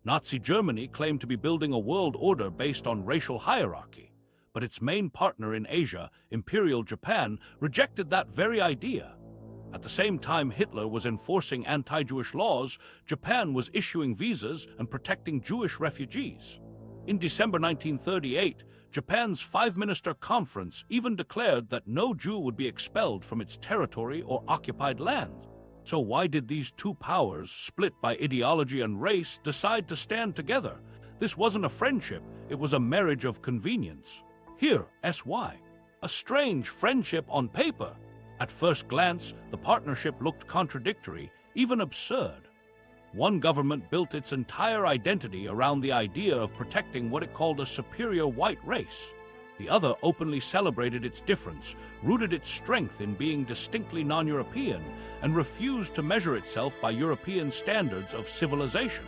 Nazi Germany claimed to be building a world order based on racial hierarchy, but its main partner in Asia, Imperial Japan, rejected that very idea. At the same time Hitler was enforcing anti-Jewish laws, Japan was issuing visas and protecting Jewish refugees. In December 1938, Japan's five-minister conference even declared that no Jew would be expelled from its territory or occupied land. So why did these two powers, split by ideology and race, decide to stand together? This wasn't a friendship, it was a marriage of convenience. Here, SY. A strange friendship on paper. At first glance, the partnership looked contradictory, even absurd. One government built its entire identity around the idea of protecting what it called a superior white race. The other openly celebrated its difference, rooted its strength in being distinctly non-European, and refused to measure itself by European standards of civilization.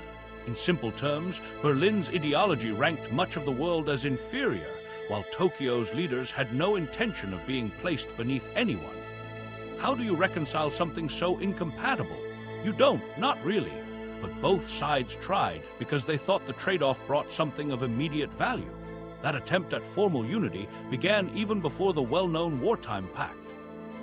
In simple terms, Berlin's ideology ranked much of the world as inferior, while Tokyo's leaders had no intention of being placed beneath anyone. How do you reconcile something so incompatible? You don't, not really. But both sides tried because they thought the trade-off brought something of immediate value. That attempt at formal unity began even before the well-known Wartime Pact.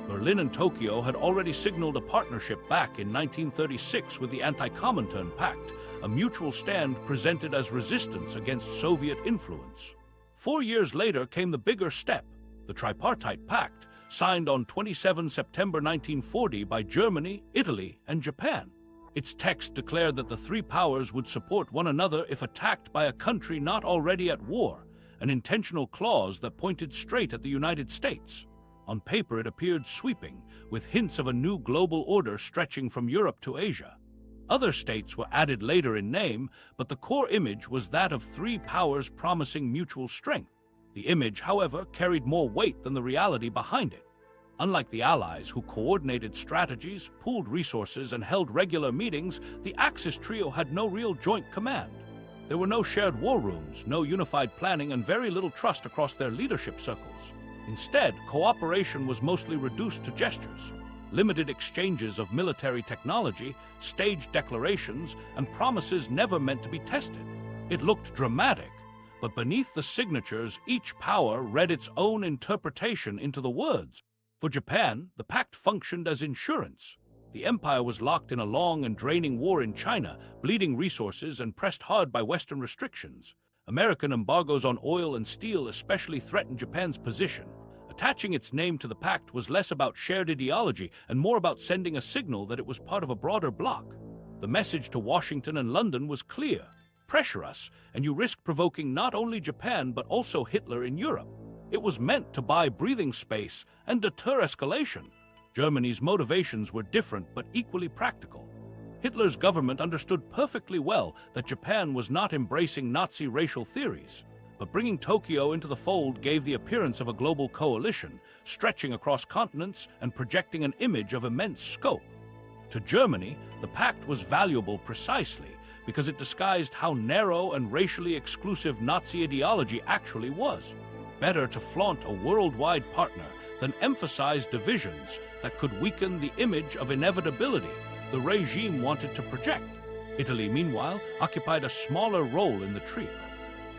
Berlin and Tokyo had already signaled a partnership back in 1936 with the Anti-Comintern Pact, a mutual stand presented as resistance against Soviet influence. 4 years later came the bigger step, the Tripartite Pact, signed on 27 September 1940 by Germany, Italy, and Japan. Its text declared that the three powers would support one another if attacked by a country not already at war, an intentional clause that pointed straight at the United States. On paper, it appeared sweeping, with hints of a new global order stretching from Europe to Asia. Other states were added later in name, but the core image was that of three powers promising mutual strength. The image, however, carried more weight than the reality behind it. Unlike the Allies, who coordinated strategies, pooled resources, and held regular meetings, the Axis trio had no real joint command. There were no shared war rooms, no unified planning, and very little trust across their leadership circles. Instead, cooperation was mostly reduced to gestures, limited exchanges of military technology, staged declarations, and promises never meant to be tested. It looked dramatic, but beneath the signatures, each power read its own interpretation into the words. For Japan, the pact functioned as insurance. The empire was locked in a long and draining war in China, bleeding resources and pressed hard by Western restrictions. American embargoes on oil and steel especially threatened Japan's position. Attaching its name to the pact was less about shared ideology and more about sending a signal that it was part of a broader bloc. The message to Washington and London was clear: pressure us, and you risk provoking not only Japan but also Hitler in Europe. It was meant to buy breathing space and deter escalation. Germany's motivations were different but equally practical. Hitler's government understood perfectly well that Japan was not embracing Nazi racial theories, but bringing Tokyo into the fold gave the appearance of a global coalition, stretching across continents and projecting an image of immense scope. To Germany, the pact was valuable precisely because it disguised how narrow and racially exclusive Nazi ideology actually was. Better to flaunt a worldwide partner than emphasize divisions that could weaken the image of inevitability the regime wanted to project. Italy, meanwhile, occupied a smaller role in the trio.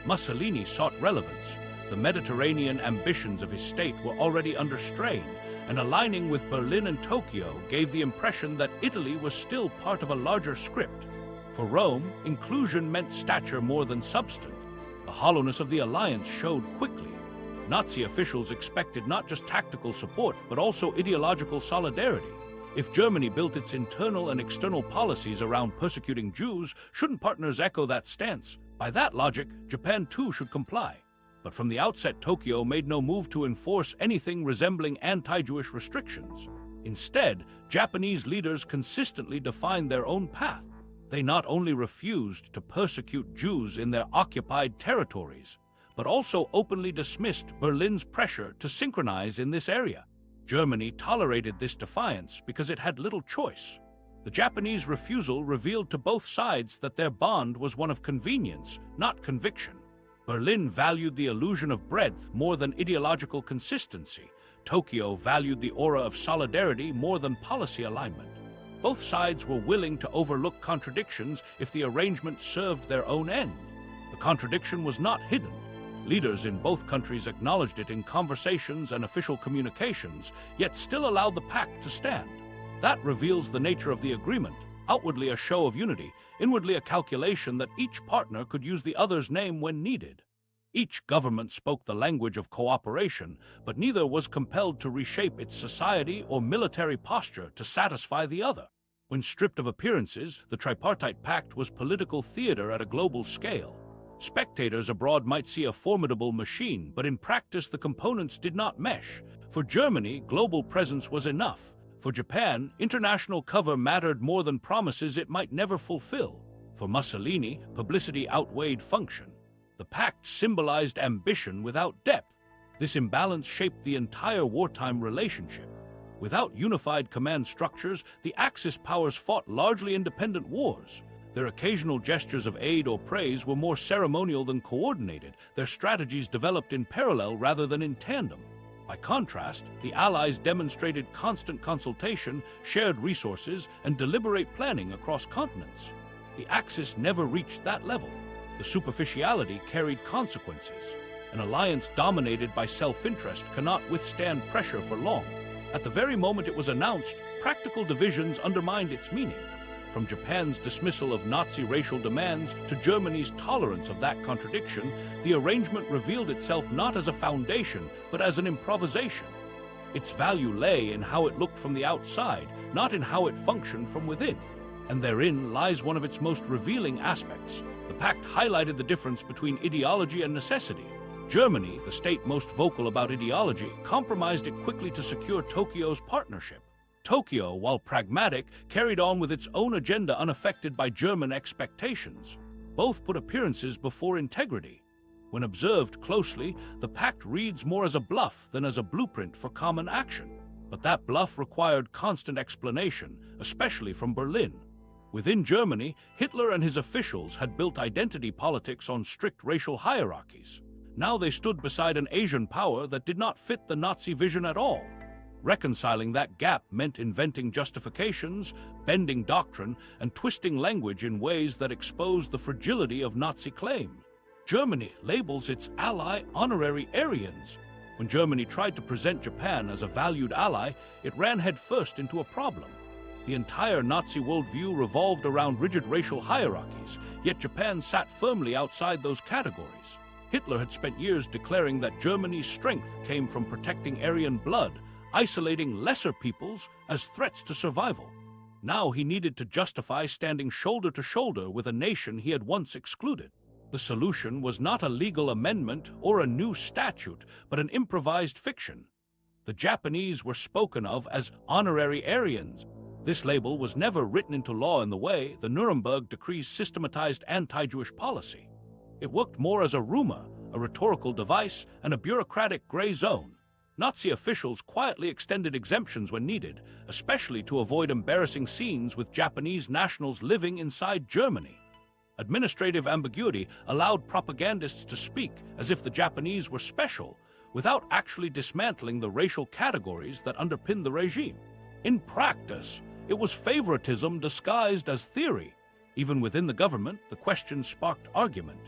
Mussolini sought relevance. The Mediterranean ambitions of his state were already under strain, and aligning with Berlin and Tokyo gave the impression that Italy was still part of a larger script. For Rome, inclusion meant stature more than substance. The hollowness of the alliance showed quickly. Nazi officials expected not just tactical support, but also ideological solidarity. If Germany built its internal and external policies around persecuting Jews, shouldn't partners echo that stance? By that logic, Japan too should comply. But from the outset, Tokyo made no move to enforce anything resembling anti-Jewish restrictions. Instead, Japanese leaders consistently defined their own path. They not only refused to persecute Jews in their occupied territories, but also openly dismissed Berlin's pressure to synchronize in this area. Germany tolerated this defiance because it had little choice. The Japanese refusal revealed to both sides that their bond was one of convenience, not conviction. Berlin valued the illusion of breadth more than ideological consistency. Tokyo valued the aura of solidarity more than policy alignment. Both sides were willing to overlook contradictions if the arrangement served their own end. The contradiction was not hidden. Leaders in both countries acknowledged it in conversations and official communications, yet still allowed the pact to stand. That reveals the nature of the agreement, outwardly a show of unity, inwardly a calculation that each partner could use the other's name when needed. Each government spoke the language of cooperation, but neither was compelled to reshape its society or military posture to satisfy the other. When stripped of appearances, the Tripartite Pact was political theater at a global scale. Spectators abroad might see a formidable machine, but in practice the components did not mesh. For Germany, global presence was enough. For Japan, international cover mattered more than promises it might never fulfill. For Mussolini, publicity outweighed function. The pact symbolized ambition without depth. This imbalance shaped the entire wartime relationship. Without unified command structures, the Axis powers fought largely independent wars. Their occasional gestures of aid or praise were more ceremonial than coordinated. Their strategies developed in parallel rather than in tandem. By contrast, the Allies demonstrated constant consultation, shared resources, and deliberate planning across continents. The Axis never reached that level. The superficiality carried consequences. An alliance dominated by self-interest cannot withstand pressure for long. At the very moment it was announced, practical divisions undermined its meaning. From Japan's dismissal of Nazi racial demands to Germany's tolerance of that contradiction, the arrangement revealed itself not as a foundation, but as an improvisation. Its value lay in how it looked from the outside, not in how it functioned from within. And therein lies one of its most revealing aspects. The pact highlighted the difference between ideology and necessity. Germany, the state most vocal about ideology, compromised it quickly to secure Tokyo's partnership. Tokyo, while pragmatic, carried on with its own agenda unaffected by German expectations. Both put appearances before integrity. When observed closely, the pact reads more as a bluff than as a blueprint for common action. But that bluff required constant explanation, especially from Berlin. Within Germany, Hitler and his officials had built identity politics on strict racial hierarchies. Now they stood beside an Asian power that did not fit the Nazi vision at all. Reconciling that gap meant inventing justifications, bending doctrine, and twisting language in ways that exposed the fragility of Nazi claims. Germany labels its ally Honorary Aryans. When Germany tried to present Japan as a valued ally, it ran headfirst into a problem. The entire Nazi worldview revolved around rigid racial hierarchies, yet Japan sat firmly outside those categories. Hitler had spent years declaring that Germany's strength came from protecting Aryan blood, isolating lesser peoples as threats to survival. Now he needed to justify standing shoulder to shoulder with a nation he had once excluded. The solution was not a legal amendment or a new statute, but an improvised fiction. The Japanese were spoken of as Honorary Aryans. This label was never written into law in the way the Nuremberg decrees systematized anti-Jewish policy. It worked more as a rumor, a rhetorical device, and a bureaucratic gray zone. Nazi officials quietly extended exemptions when needed, especially to avoid embarrassing scenes with Japanese nationals living inside Germany. Administrative ambiguity allowed propagandists to speak as if the Japanese were special, without actually dismantling the racial categories that underpinned the regime. In practice, it was favoritism disguised as theory. Even within the government, the question sparked argument.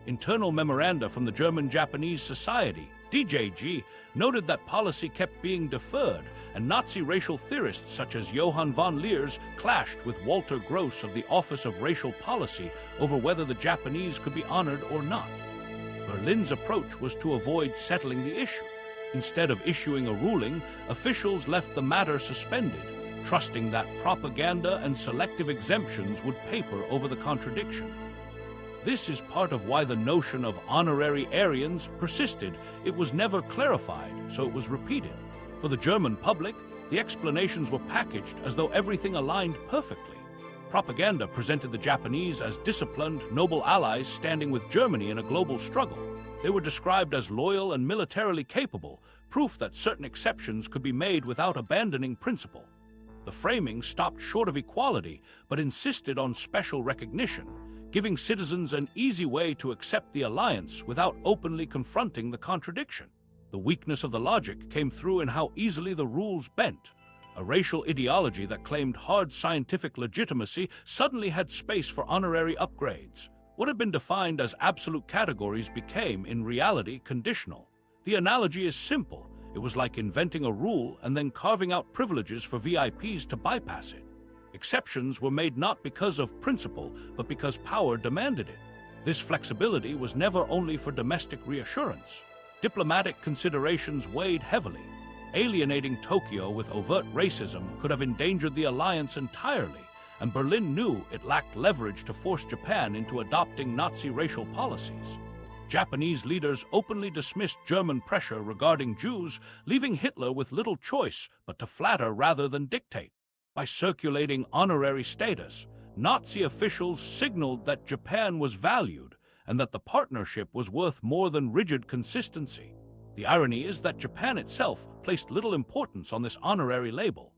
Internal memoranda from the German-Japanese Society, DJG, noted that policy kept being deferred, and Nazi racial theorists such as Johann von Leers clashed with Walter Gross of the Office of Racial Policy over whether the Japanese could be honored or not. Berlin's approach was to avoid settling the issue. Instead of issuing a ruling, officials left the matter suspended, trusting that propaganda and selective exemptions would paper over the contradiction. This is part of why the notion of Honorary Aryans persisted. It was never clarified, so it was repeated. For the German public, the explanations were packaged as though everything aligned perfectly. Propaganda presented the Japanese as disciplined, noble allies standing with Germany in a global struggle. They were described as loyal and militarily capable, proof that certain exceptions could be made without abandoning principle. The framing stopped short of equality, but insisted on special recognition, giving citizens an easy way to accept the alliance without openly confronting the contradiction. The weakness of the logic came through in how easily the rules bent. A racial ideology that claimed hard scientific legitimacy suddenly had space for honorary upgrades. What had been defined as absolute categories became, in reality, conditional. The analogy is simple. It was like inventing a rule and then carving out privileges for VIPs to bypass it. Exceptions were made not because of principle, but because power demanded it. This flexibility was never only for domestic reassurance. Diplomatic considerations weighed heavily. Alienating Tokyo with overt racism could have endangered the alliance entirely, and Berlin knew it lacked leverage to force Japan into adopting Nazi racial policies. Japanese leaders openly dismissed German pressure regarding Jews, leaving Hitler with little choice but to flatter rather than dictate. By circulating honorary status, Nazi officials signaled that Japan was valued and that the partnership was worth more than rigid consistency. The irony is that Japan itself placed little importance on this honorary label.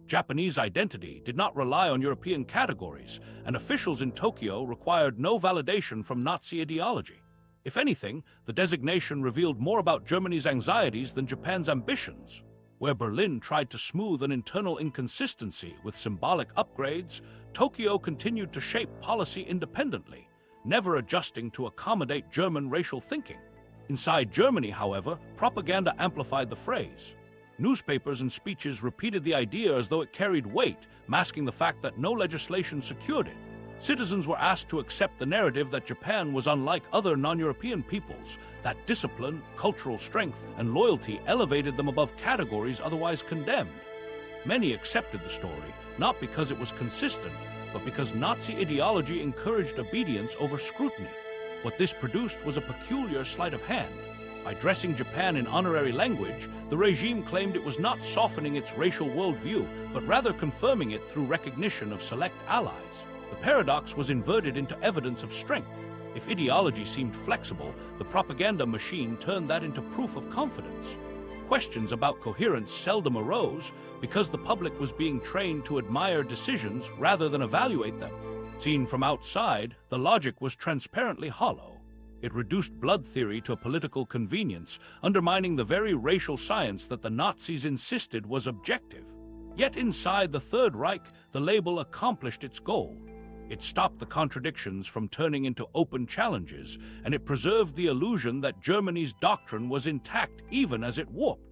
Japanese identity did not rely on European categories, and officials in Tokyo required no validation from Nazi ideology. If anything, the designation revealed more about Germany's anxieties than Japan's ambitions. Where Berlin tried to smooth an internal inconsistency with symbolic upgrades, Tokyo continued to shape policy independently, never adjusting to accommodate German racial thinking. Inside Germany, however, propaganda amplified the phrase. Newspapers and speeches repeated the idea as though it carried weight, masking the fact that no legislation secured it. Citizens were asked to accept the narrative that Japan was unlike other non-European peoples, that discipline, cultural strength, and loyalty elevated them above categories otherwise condemned. Many accepted the story, not because it was consistent, but because Nazi ideology encouraged obedience over scrutiny. What this produced was a peculiar sleight of hand. By dressing Japan in honorary language, the regime claimed it was not softening its racial worldview, but rather confirming it through recognition of select allies. The paradox was inverted into evidence of strength. If ideology seemed flexible, the propaganda machine turned that into proof of confidence. Questions about coherence seldom arose because the public was being trained to admire decisions rather than evaluate them. Seen from outside, the logic was transparently hollow. It reduced blood theory to a political convenience, undermining the very racial science that the Nazis insisted was objective. Yet inside the Third Reich, the label accomplished its goal. It stopped the contradictions from turning into open challenges, and it preserved the illusion that Germany's doctrine was intact even as it warped.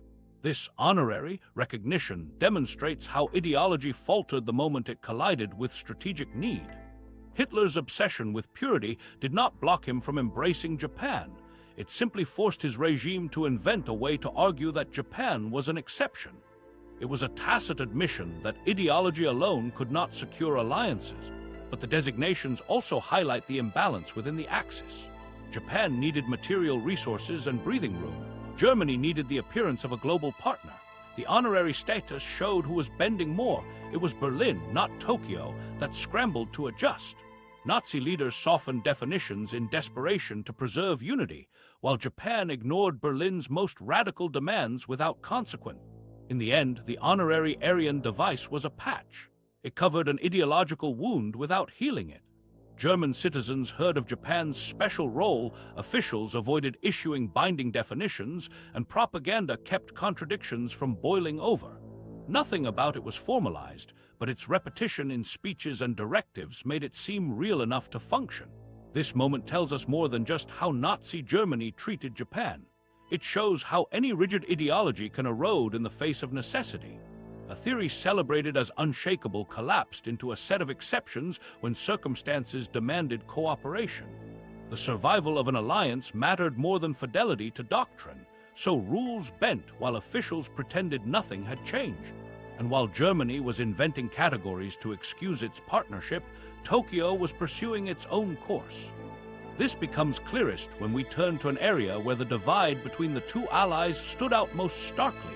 This honorary recognition demonstrates how ideology faltered the moment it collided with strategic need. Hitler's obsession with purity did not block him from embracing Japan. It simply forced his regime to invent a way to argue that Japan was an exception. It was a tacit admission that ideology alone could not secure alliances, but the designations also highlight the imbalance within the Axis. Japan needed material resources and breathing room. Germany needed the appearance of a global partner. The honorary status showed who was bending more. It was Berlin, not Tokyo, that scrambled to adjust. Nazi leaders softened definitions in desperation to preserve unity, while Japan ignored Berlin's most radical demands without consequence. In the end, the Honorary Aryan device was a patch. It covered an ideological wound without healing it. German citizens heard of Japan's special role, officials avoided issuing binding definitions, and propaganda kept contradictions from boiling over. Nothing about it was formalized, but its repetition in speeches and directives made it seem real enough to function. This moment tells us more than just how Nazi Germany treated Japan. It shows how any rigid ideology can erode in the face of necessity. A theory celebrated as unshakable collapsed into a set of exceptions when circumstances demanded cooperation. The survival of an alliance mattered more than fidelity to doctrine, so rules bent while officials pretended nothing had changed. And while Germany was inventing categories to excuse its partnership, Tokyo was pursuing its own course. This becomes clearest when we turn to an area where the divide between the two allies stood out most starkly: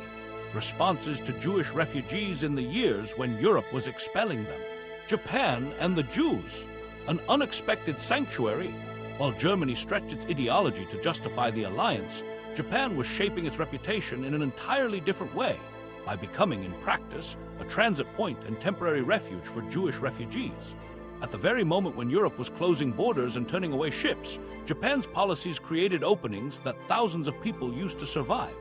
responses to Jewish refugees in the years when Europe was expelling them. Japan and the Jews, an unexpected sanctuary. While Germany stretched its ideology to justify the alliance, Japan was shaping its reputation in an entirely different way, by becoming, in practice, a transit point and temporary refuge for Jewish refugees. At the very moment when Europe was closing borders and turning away ships, Japan's policies created openings that thousands of people used to survive.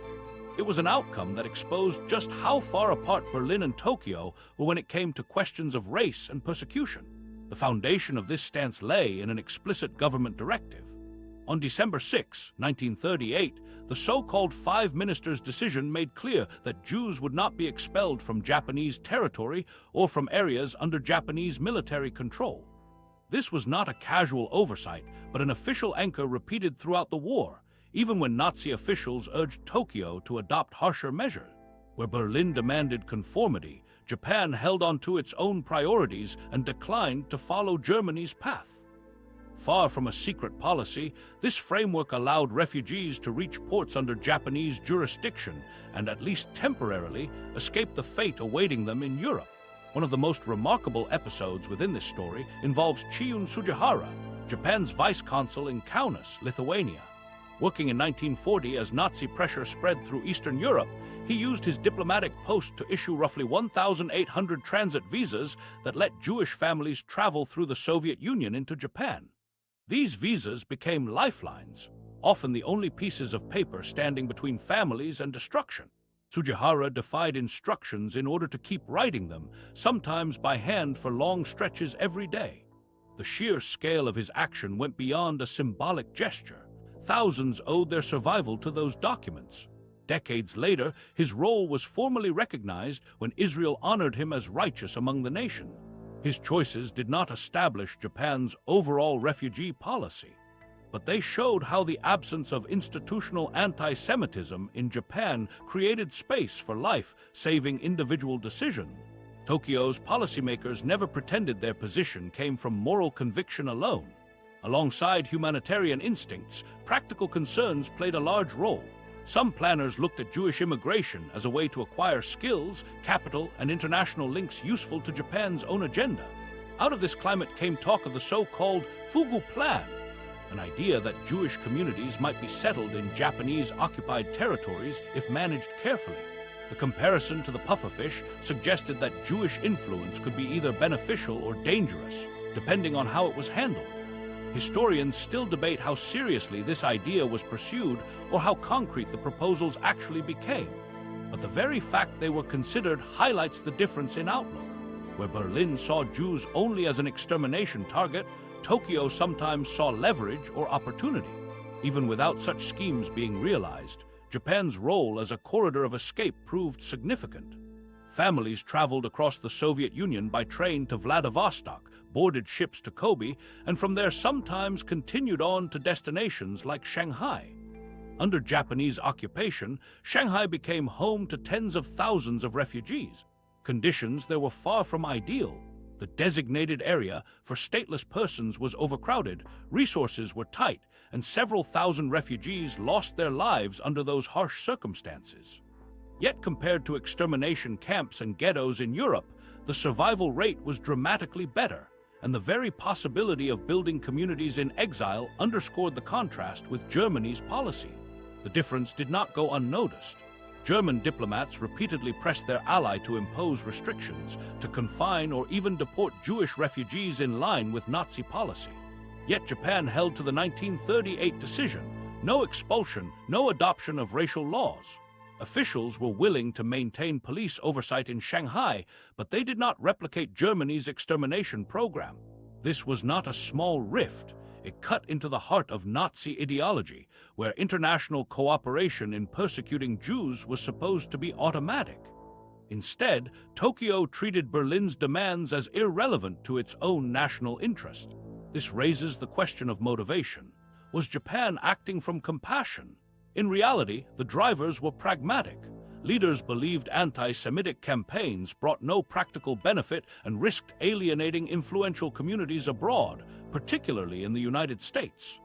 It was an outcome that exposed just how far apart Berlin and Tokyo were when it came to questions of race and persecution. The foundation of this stance lay in an explicit government directive. On December 6, 1938, the so-called Five Ministers' decision made clear that Jews would not be expelled from Japanese territory or from areas under Japanese military control. This was not a casual oversight, but an official anchor repeated throughout the war, even when Nazi officials urged Tokyo to adopt harsher measures. Where Berlin demanded conformity, Japan held on to its own priorities and declined to follow Germany's path. Far from a secret policy, this framework allowed refugees to reach ports under Japanese jurisdiction and, at least temporarily, escape the fate awaiting them in Europe. One of the most remarkable episodes within this story involves Chiun Sugihara, Japan's vice-consul in Kaunas, Lithuania. Working in 1940 as Nazi pressure spread through Eastern Europe, he used his diplomatic post to issue roughly 1,800 transit visas that let Jewish families travel through the Soviet Union into Japan. These visas became lifelines, often the only pieces of paper standing between families and destruction. Sugihara defied instructions in order to keep writing them, sometimes by hand for long stretches every day. The sheer scale of his action went beyond a symbolic gesture. Thousands owed their survival to those documents. Decades later, his role was formally recognized when Israel honored him as righteous among the nation. His choices did not establish Japan's overall refugee policy, but they showed how the absence of institutional anti-Semitism in Japan created space for life-saving individual decision. Tokyo's policymakers never pretended their position came from moral conviction alone. Alongside humanitarian instincts, practical concerns played a large role. Some planners looked at Jewish immigration as a way to acquire skills, capital, and international links useful to Japan's own agenda. Out of this climate came talk of the so-called Fugu plan, an idea that Jewish communities might be settled in Japanese-occupied territories if managed carefully. The comparison to the pufferfish suggested that Jewish influence could be either beneficial or dangerous, depending on how it was handled. Historians still debate how seriously this idea was pursued or how concrete the proposals actually became. But the very fact they were considered highlights the difference in outlook. Where Berlin saw Jews only as an extermination target, Tokyo sometimes saw leverage or opportunity. Even without such schemes being realized, Japan's role as a corridor of escape proved significant. Families traveled across the Soviet Union by train to Vladivostok, boarded ships to Kobe, and from there sometimes continued on to destinations like Shanghai. Under Japanese occupation, Shanghai became home to tens of thousands of refugees. Conditions there were far from ideal. The designated area for stateless persons was overcrowded, resources were tight, and several thousand refugees lost their lives under those harsh circumstances. Yet compared to extermination camps and ghettos in Europe, the survival rate was dramatically better, and the very possibility of building communities in exile underscored the contrast with Germany's policy. The difference did not go unnoticed. German diplomats repeatedly pressed their ally to impose restrictions, to confine or even deport Jewish refugees in line with Nazi policy. Yet Japan held to the 1938 decision: no expulsion, no adoption of racial laws. Officials were willing to maintain police oversight in Shanghai, but they did not replicate Germany's extermination program. This was not a small rift. It cut into the heart of Nazi ideology, where international cooperation in persecuting Jews was supposed to be automatic. Instead, Tokyo treated Berlin's demands as irrelevant to its own national interest. This raises the question of motivation. Was Japan acting from compassion? In reality, the drivers were pragmatic. Leaders believed anti-Semitic campaigns brought no practical benefit and risked alienating influential communities abroad, particularly in the United States.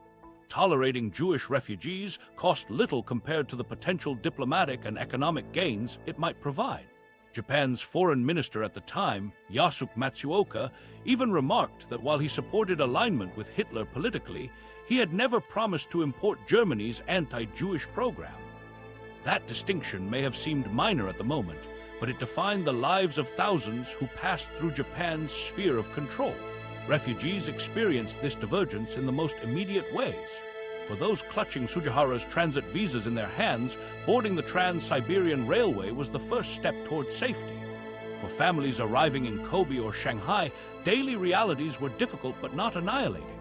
Tolerating Jewish refugees cost little compared to the potential diplomatic and economic gains it might provide. Japan's foreign minister at the time, Yasuke Matsuoka, even remarked that while he supported alignment with Hitler politically, he had never promised to import Germany's anti-Jewish program. That distinction may have seemed minor at the moment, but it defined the lives of thousands who passed through Japan's sphere of control. Refugees experienced this divergence in the most immediate ways. For those clutching Sugihara's transit visas in their hands, boarding the Trans-Siberian Railway was the first step toward safety. For families arriving in Kobe or Shanghai, daily realities were difficult but not annihilating.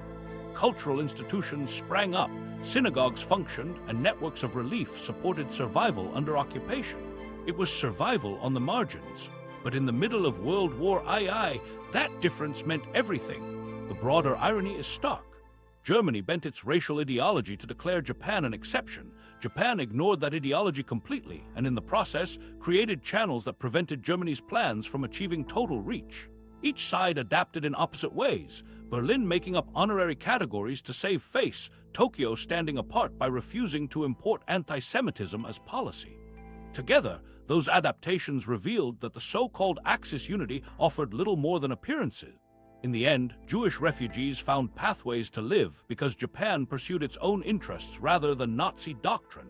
Cultural institutions sprang up, synagogues functioned, and networks of relief supported survival under occupation. It was survival on the margins. But in the middle of World War II, that difference meant everything. The broader irony is stark. Germany bent its racial ideology to declare Japan an exception. Japan ignored that ideology completely, and in the process, created channels that prevented Germany's plans from achieving total reach. Each side adapted in opposite ways, Berlin making up honorary categories to save face, Tokyo standing apart by refusing to import anti-Semitism as policy. Together, those adaptations revealed that the so-called Axis unity offered little more than appearances. In the end, Jewish refugees found pathways to live because Japan pursued its own interests rather than Nazi doctrine.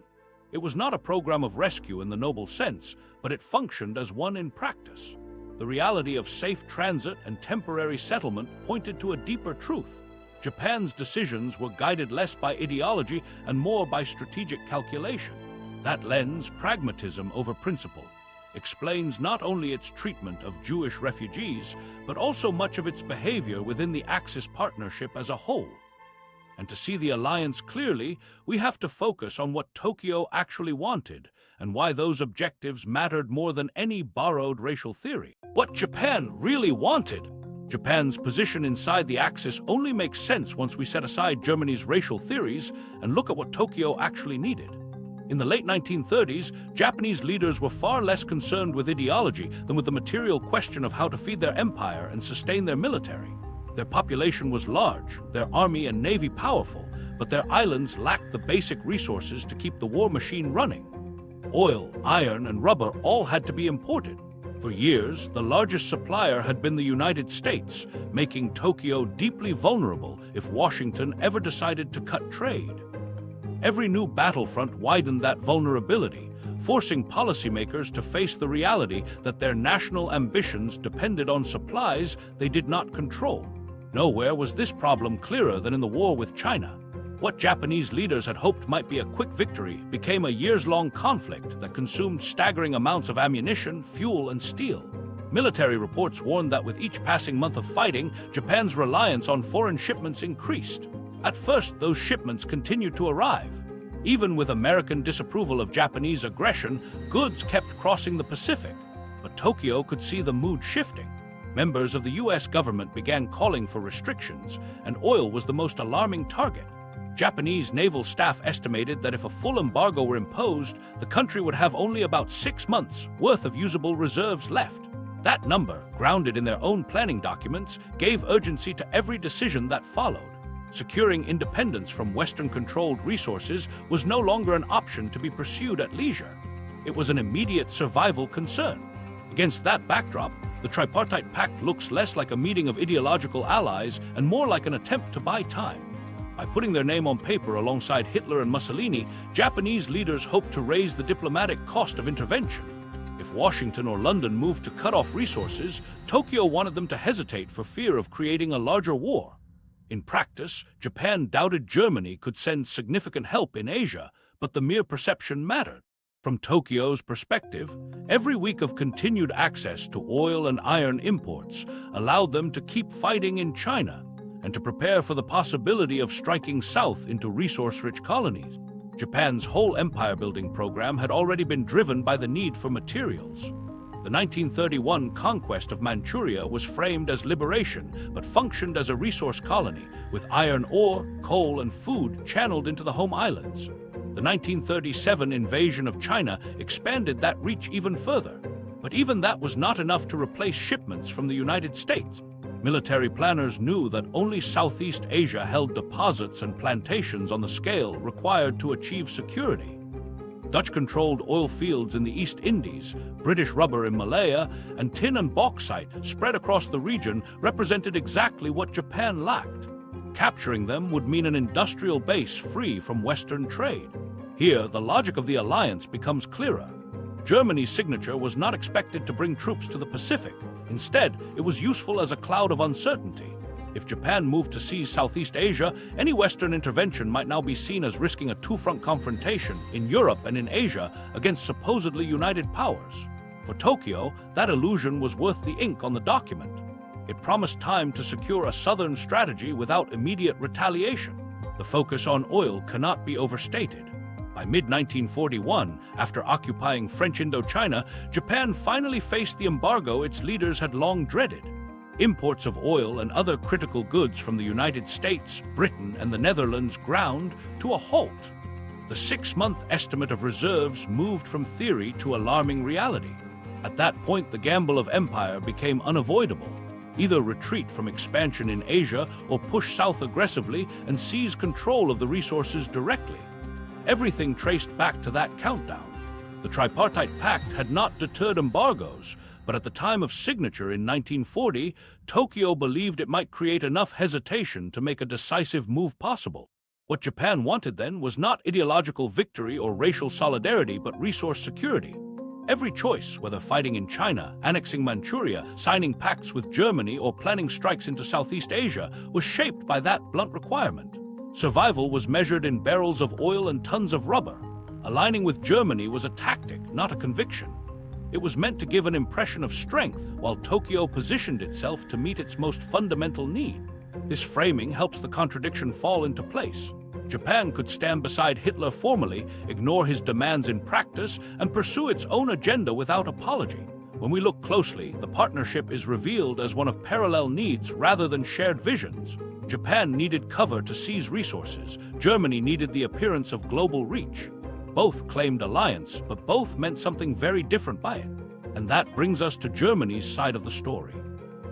It was not a program of rescue in the noble sense, but it functioned as one in practice. The reality of safe transit and temporary settlement pointed to a deeper truth. Japan's decisions were guided less by ideology and more by strategic calculation. That lens, pragmatism over principle, explains not only its treatment of Jewish refugees, but also much of its behavior within the Axis partnership as a whole. And to see the alliance clearly, we have to focus on what Tokyo actually wanted and why those objectives mattered more than any borrowed racial theory. What Japan really wanted. Japan's position inside the Axis only makes sense once we set aside Germany's racial theories and look at what Tokyo actually needed. In the late 1930s, Japanese leaders were far less concerned with ideology than with the material question of how to feed their empire and sustain their military. Their population was large, their army and navy powerful, but their islands lacked the basic resources to keep the war machine running. Oil, iron, and rubber all had to be imported. For years, the largest supplier had been the United States, making Tokyo deeply vulnerable if Washington ever decided to cut trade. Every new battlefront widened that vulnerability, forcing policymakers to face the reality that their national ambitions depended on supplies they did not control. Nowhere was this problem clearer than in the war with China. What Japanese leaders had hoped might be a quick victory became a years-long conflict that consumed staggering amounts of ammunition, fuel, and steel. Military reports warned that with each passing month of fighting, Japan's reliance on foreign shipments increased. At first, those shipments continued to arrive. Even with American disapproval of Japanese aggression, goods kept crossing the Pacific. But Tokyo could see the mood shifting. Members of the U.S. government began calling for restrictions, and oil was the most alarming target. Japanese naval staff estimated that if a full embargo were imposed, the country would have only about 6 months' worth of usable reserves left. That number, grounded in their own planning documents, gave urgency to every decision that followed. Securing independence from Western-controlled resources was no longer an option to be pursued at leisure. It was an immediate survival concern. Against that backdrop, the Tripartite Pact looks less like a meeting of ideological allies and more like an attempt to buy time. By putting their name on paper alongside Hitler and Mussolini, Japanese leaders hoped to raise the diplomatic cost of intervention. If Washington or London moved to cut off resources, Tokyo wanted them to hesitate for fear of creating a larger war. In practice, Japan doubted Germany could send significant help in Asia, but the mere perception mattered. From Tokyo's perspective, every week of continued access to oil and iron imports allowed them to keep fighting in China and to prepare for the possibility of striking south into resource-rich colonies. Japan's whole empire-building program had already been driven by the need for materials. The 1931 conquest of Manchuria was framed as liberation, but functioned as a resource colony, with iron ore, coal, and food channeled into the home islands. The 1937 invasion of China expanded that reach even further. But even that was not enough to replace shipments from the United States. Military planners knew that only Southeast Asia held deposits and plantations on the scale required to achieve security. Dutch-controlled oil fields in the East Indies, British rubber in Malaya, and tin and bauxite spread across the region represented exactly what Japan lacked. Capturing them would mean an industrial base free from Western trade. Here, the logic of the alliance becomes clearer. Germany's signature was not expected to bring troops to the Pacific. Instead, it was useful as a cloud of uncertainty. If Japan moved to seize Southeast Asia, any Western intervention might now be seen as risking a two-front confrontation in Europe and in Asia against supposedly united powers. For Tokyo, that illusion was worth the ink on the document. It promised time to secure a southern strategy without immediate retaliation. The focus on oil cannot be overstated. By mid-1941, after occupying French Indochina, Japan finally faced the embargo its leaders had long dreaded. Imports of oil and other critical goods from the United States, Britain, and the Netherlands ground to a halt. The 6-month estimate of reserves moved from theory to alarming reality. At that point, the gamble of empire became unavoidable. Either retreat from expansion in Asia or push south aggressively and seize control of the resources directly. Everything traced back to that countdown. The Tripartite Pact had not deterred embargoes, but at the time of signature in 1940, Tokyo believed it might create enough hesitation to make a decisive move possible. What Japan wanted then was not ideological victory or racial solidarity, but resource security. Every choice, whether fighting in China, annexing Manchuria, signing pacts with Germany, or planning strikes into Southeast Asia, was shaped by that blunt requirement. Survival was measured in barrels of oil and tons of rubber. Aligning with Germany was a tactic, not a conviction. It was meant to give an impression of strength, while Tokyo positioned itself to meet its most fundamental need. This framing helps the contradiction fall into place. Japan could stand beside Hitler formally, ignore his demands in practice, and pursue its own agenda without apology. When we look closely, the partnership is revealed as one of parallel needs rather than shared visions. Japan needed cover to seize resources. Germany needed the appearance of global reach. Both claimed alliance, but both meant something very different by it. And that brings us to Germany's side of the story.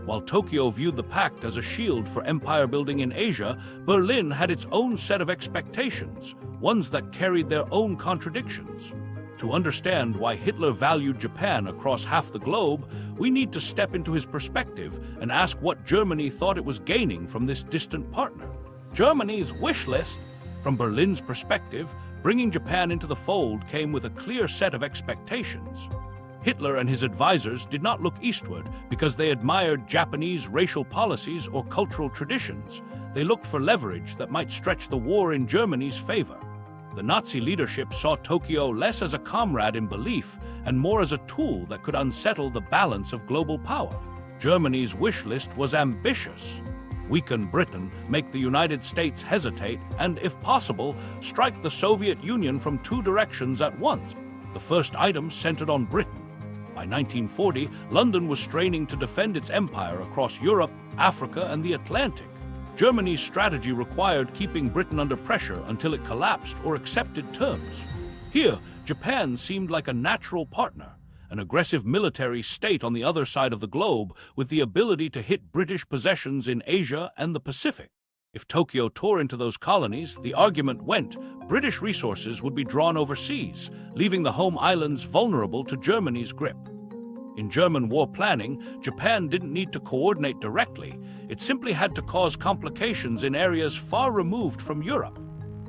While Tokyo viewed the pact as a shield for empire building in Asia, Berlin had its own set of expectations, ones that carried their own contradictions. To understand why Hitler valued Japan across half the globe, we need to step into his perspective and ask what Germany thought it was gaining from this distant partner. Germany's wish list, from Berlin's perspective, bringing Japan into the fold came with a clear set of expectations. Hitler and his advisors did not look eastward because they admired Japanese racial policies or cultural traditions. They looked for leverage that might stretch the war in Germany's favor. The Nazi leadership saw Tokyo less as a comrade in belief and more as a tool that could unsettle the balance of global power. Germany's wish list was ambitious. Weaken Britain, make the United States hesitate, and, if possible, strike the Soviet Union from two directions at once. The first item centered on Britain. By 1940, London was straining to defend its empire across Europe, Africa, and the Atlantic. Germany's strategy required keeping Britain under pressure until it collapsed or accepted terms. Here, Japan seemed like a natural partner, an aggressive military state on the other side of the globe with the ability to hit British possessions in Asia and the Pacific. If Tokyo tore into those colonies, the argument went, British resources would be drawn overseas, leaving the home islands vulnerable to Germany's grip. In German war planning, Japan didn't need to coordinate directly. It simply had to cause complications in areas far removed from Europe.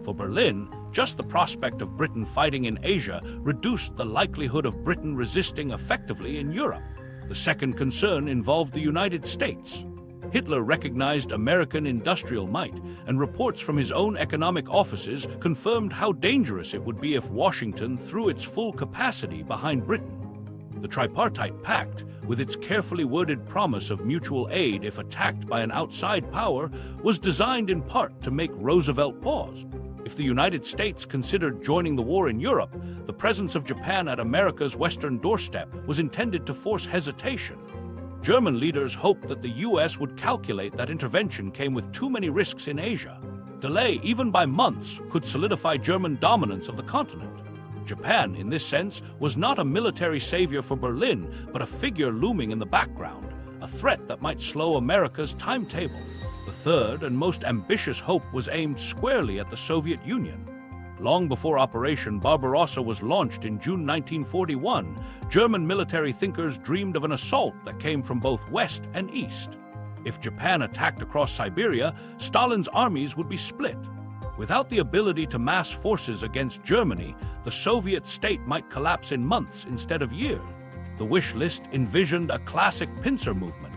For Berlin, just the prospect of Britain fighting in Asia reduced the likelihood of Britain resisting effectively in Europe. The second concern involved the United States. Hitler recognized American industrial might, and reports from his own economic offices confirmed how dangerous it would be if Washington threw its full capacity behind Britain. The Tripartite Pact, with its carefully worded promise of mutual aid if attacked by an outside power, was designed in part to make Roosevelt pause. If the United States considered joining the war in Europe, the presence of Japan at America's western doorstep was intended to force hesitation. German leaders hoped that the U.S. would calculate that intervention came with too many risks in Asia. Delay, even by months, could solidify German dominance of the continent. Japan, in this sense, was not a military savior for Berlin, but a figure looming in the background, a threat that might slow America's timetable. The third and most ambitious hope was aimed squarely at the Soviet Union. Long before Operation Barbarossa was launched in June 1941, German military thinkers dreamed of an assault that came from both west and east. If Japan attacked across Siberia, Stalin's armies would be split. Without the ability to mass forces against Germany, the Soviet state might collapse in months instead of years. The wish list envisioned a classic pincer movement.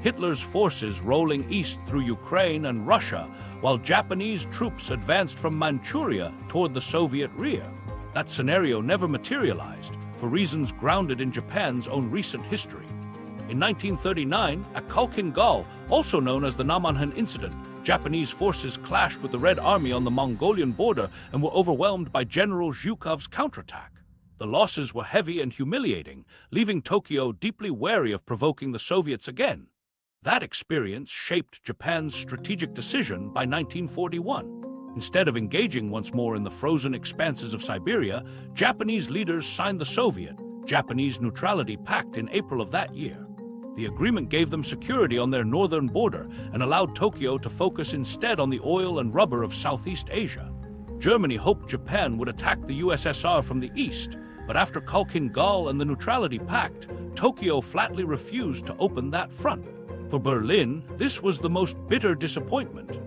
Hitler's forces rolling east through Ukraine and Russia, while Japanese troops advanced from Manchuria toward the Soviet rear. That scenario never materialized, for reasons grounded in Japan's own recent history. In 1939, at Khalkhin Gol, also known as the Namhanhan Incident, Japanese forces clashed with the Red Army on the Mongolian border and were overwhelmed by General Zhukov's counterattack. The losses were heavy and humiliating, leaving Tokyo deeply wary of provoking the Soviets again. That experience shaped Japan's strategic decision by 1941. Instead of engaging once more in the frozen expanses of Siberia, Japanese leaders signed the Soviet-Japanese Neutrality Pact in April of that year. The agreement gave them security on their northern border and allowed Tokyo to focus instead on the oil and rubber of Southeast Asia. Germany hoped Japan would attack the USSR from the east, but after Khalkhin Gol and the Neutrality Pact, Tokyo flatly refused to open that front. For Berlin, this was the most bitter disappointment.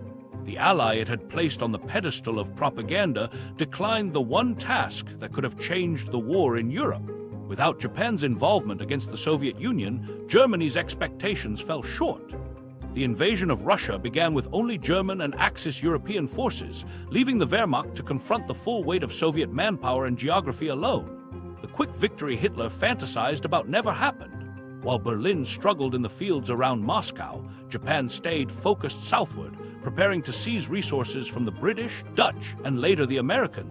The ally it had placed on the pedestal of propaganda declined the one task that could have changed the war in Europe. Without Japan's involvement against the Soviet Union, Germany's expectations fell short. The invasion of Russia began with only German and Axis European forces, leaving the Wehrmacht to confront the full weight of Soviet manpower and geography alone. The quick victory Hitler fantasized about never happened. While Berlin struggled in the fields around Moscow, Japan stayed focused southward, preparing to seize resources from the British, Dutch, and later the American.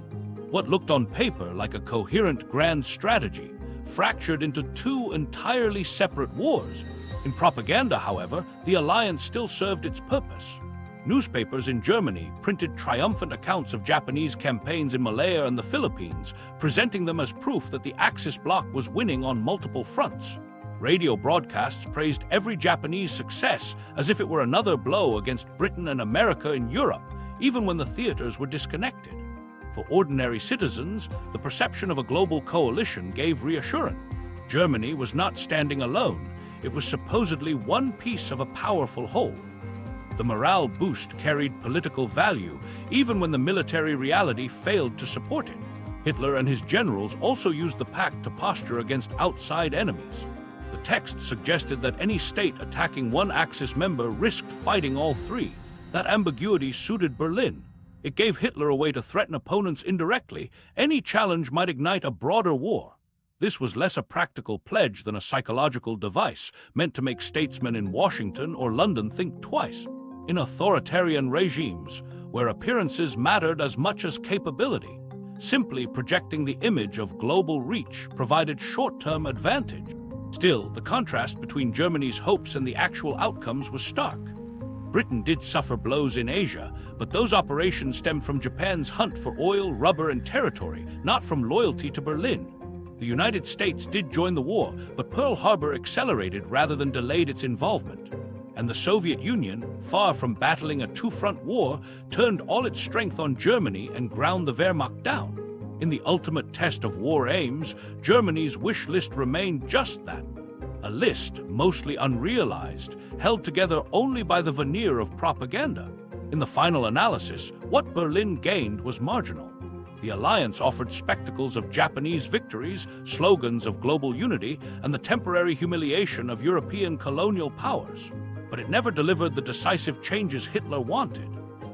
What looked on paper like a coherent grand strategy fractured into two entirely separate wars. In propaganda, however, the alliance still served its purpose. Newspapers in Germany printed triumphant accounts of Japanese campaigns in Malaya and the Philippines, presenting them as proof that the Axis bloc was winning on multiple fronts. Radio broadcasts praised every Japanese success as if it were another blow against Britain and America in Europe, even when the theaters were disconnected. For ordinary citizens, the perception of a global coalition gave reassurance. Germany was not standing alone. It was supposedly one piece of a powerful whole. The morale boost carried political value, even when the military reality failed to support it. Hitler and his generals also used the pact to posture against outside enemies. The text suggested that any state attacking one Axis member risked fighting all three. That ambiguity suited Berlin. It gave Hitler a way to threaten opponents indirectly. Any challenge might ignite a broader war. This was less a practical pledge than a psychological device meant to make statesmen in Washington or London think twice. In authoritarian regimes, where appearances mattered as much as capability, simply projecting the image of global reach provided short-term advantage. Still, the contrast between Germany's hopes and the actual outcomes was stark. Britain did suffer blows in Asia, but those operations stemmed from Japan's hunt for oil, rubber, and territory, not from loyalty to Berlin. The United States did join the war, but Pearl Harbor accelerated rather than delayed its involvement. And the Soviet Union, far from battling a two-front war, turned all its strength on Germany and ground the Wehrmacht down. In the ultimate test of war aims, Germany's wish list remained just that. A list, mostly unrealized, held together only by the veneer of propaganda. In the final analysis, what Berlin gained was marginal. The alliance offered spectacles of Japanese victories, slogans of global unity, and the temporary humiliation of European colonial powers. But it never delivered the decisive changes Hitler wanted.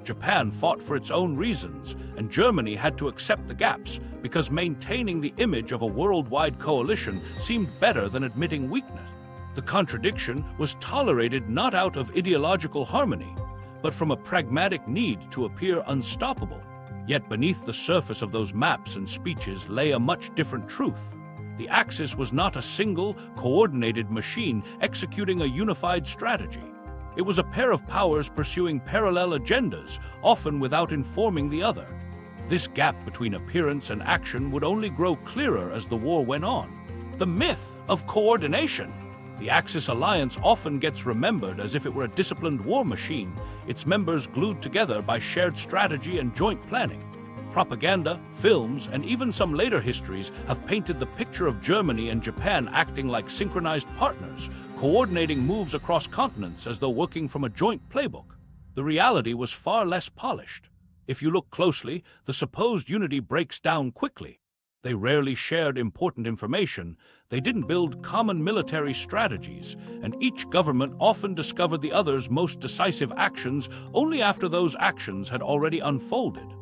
Japan fought for its own reasons, and Germany had to accept the gaps because maintaining the image of a worldwide coalition seemed better than admitting weakness. The contradiction was tolerated not out of ideological harmony, but from a pragmatic need to appear unstoppable. Yet beneath the surface of those maps and speeches lay a much different truth. The Axis was not a single, coordinated machine executing a unified strategy. It was a pair of powers pursuing parallel agendas, often without informing the other. This gap between appearance and action would only grow clearer as the war went on. The myth of coordination. The Axis alliance often gets remembered as if it were a disciplined war machine, its members glued together by shared strategy and joint planning. Propaganda, films, and even some later histories have painted the picture of Germany and Japan acting like synchronized partners, coordinating moves across continents as though working from a joint playbook. The reality was far less polished. If you look closely, the supposed unity breaks down quickly. They rarely shared important information, they didn't build common military strategies, and each government often discovered the other's most decisive actions only after those actions had already unfolded.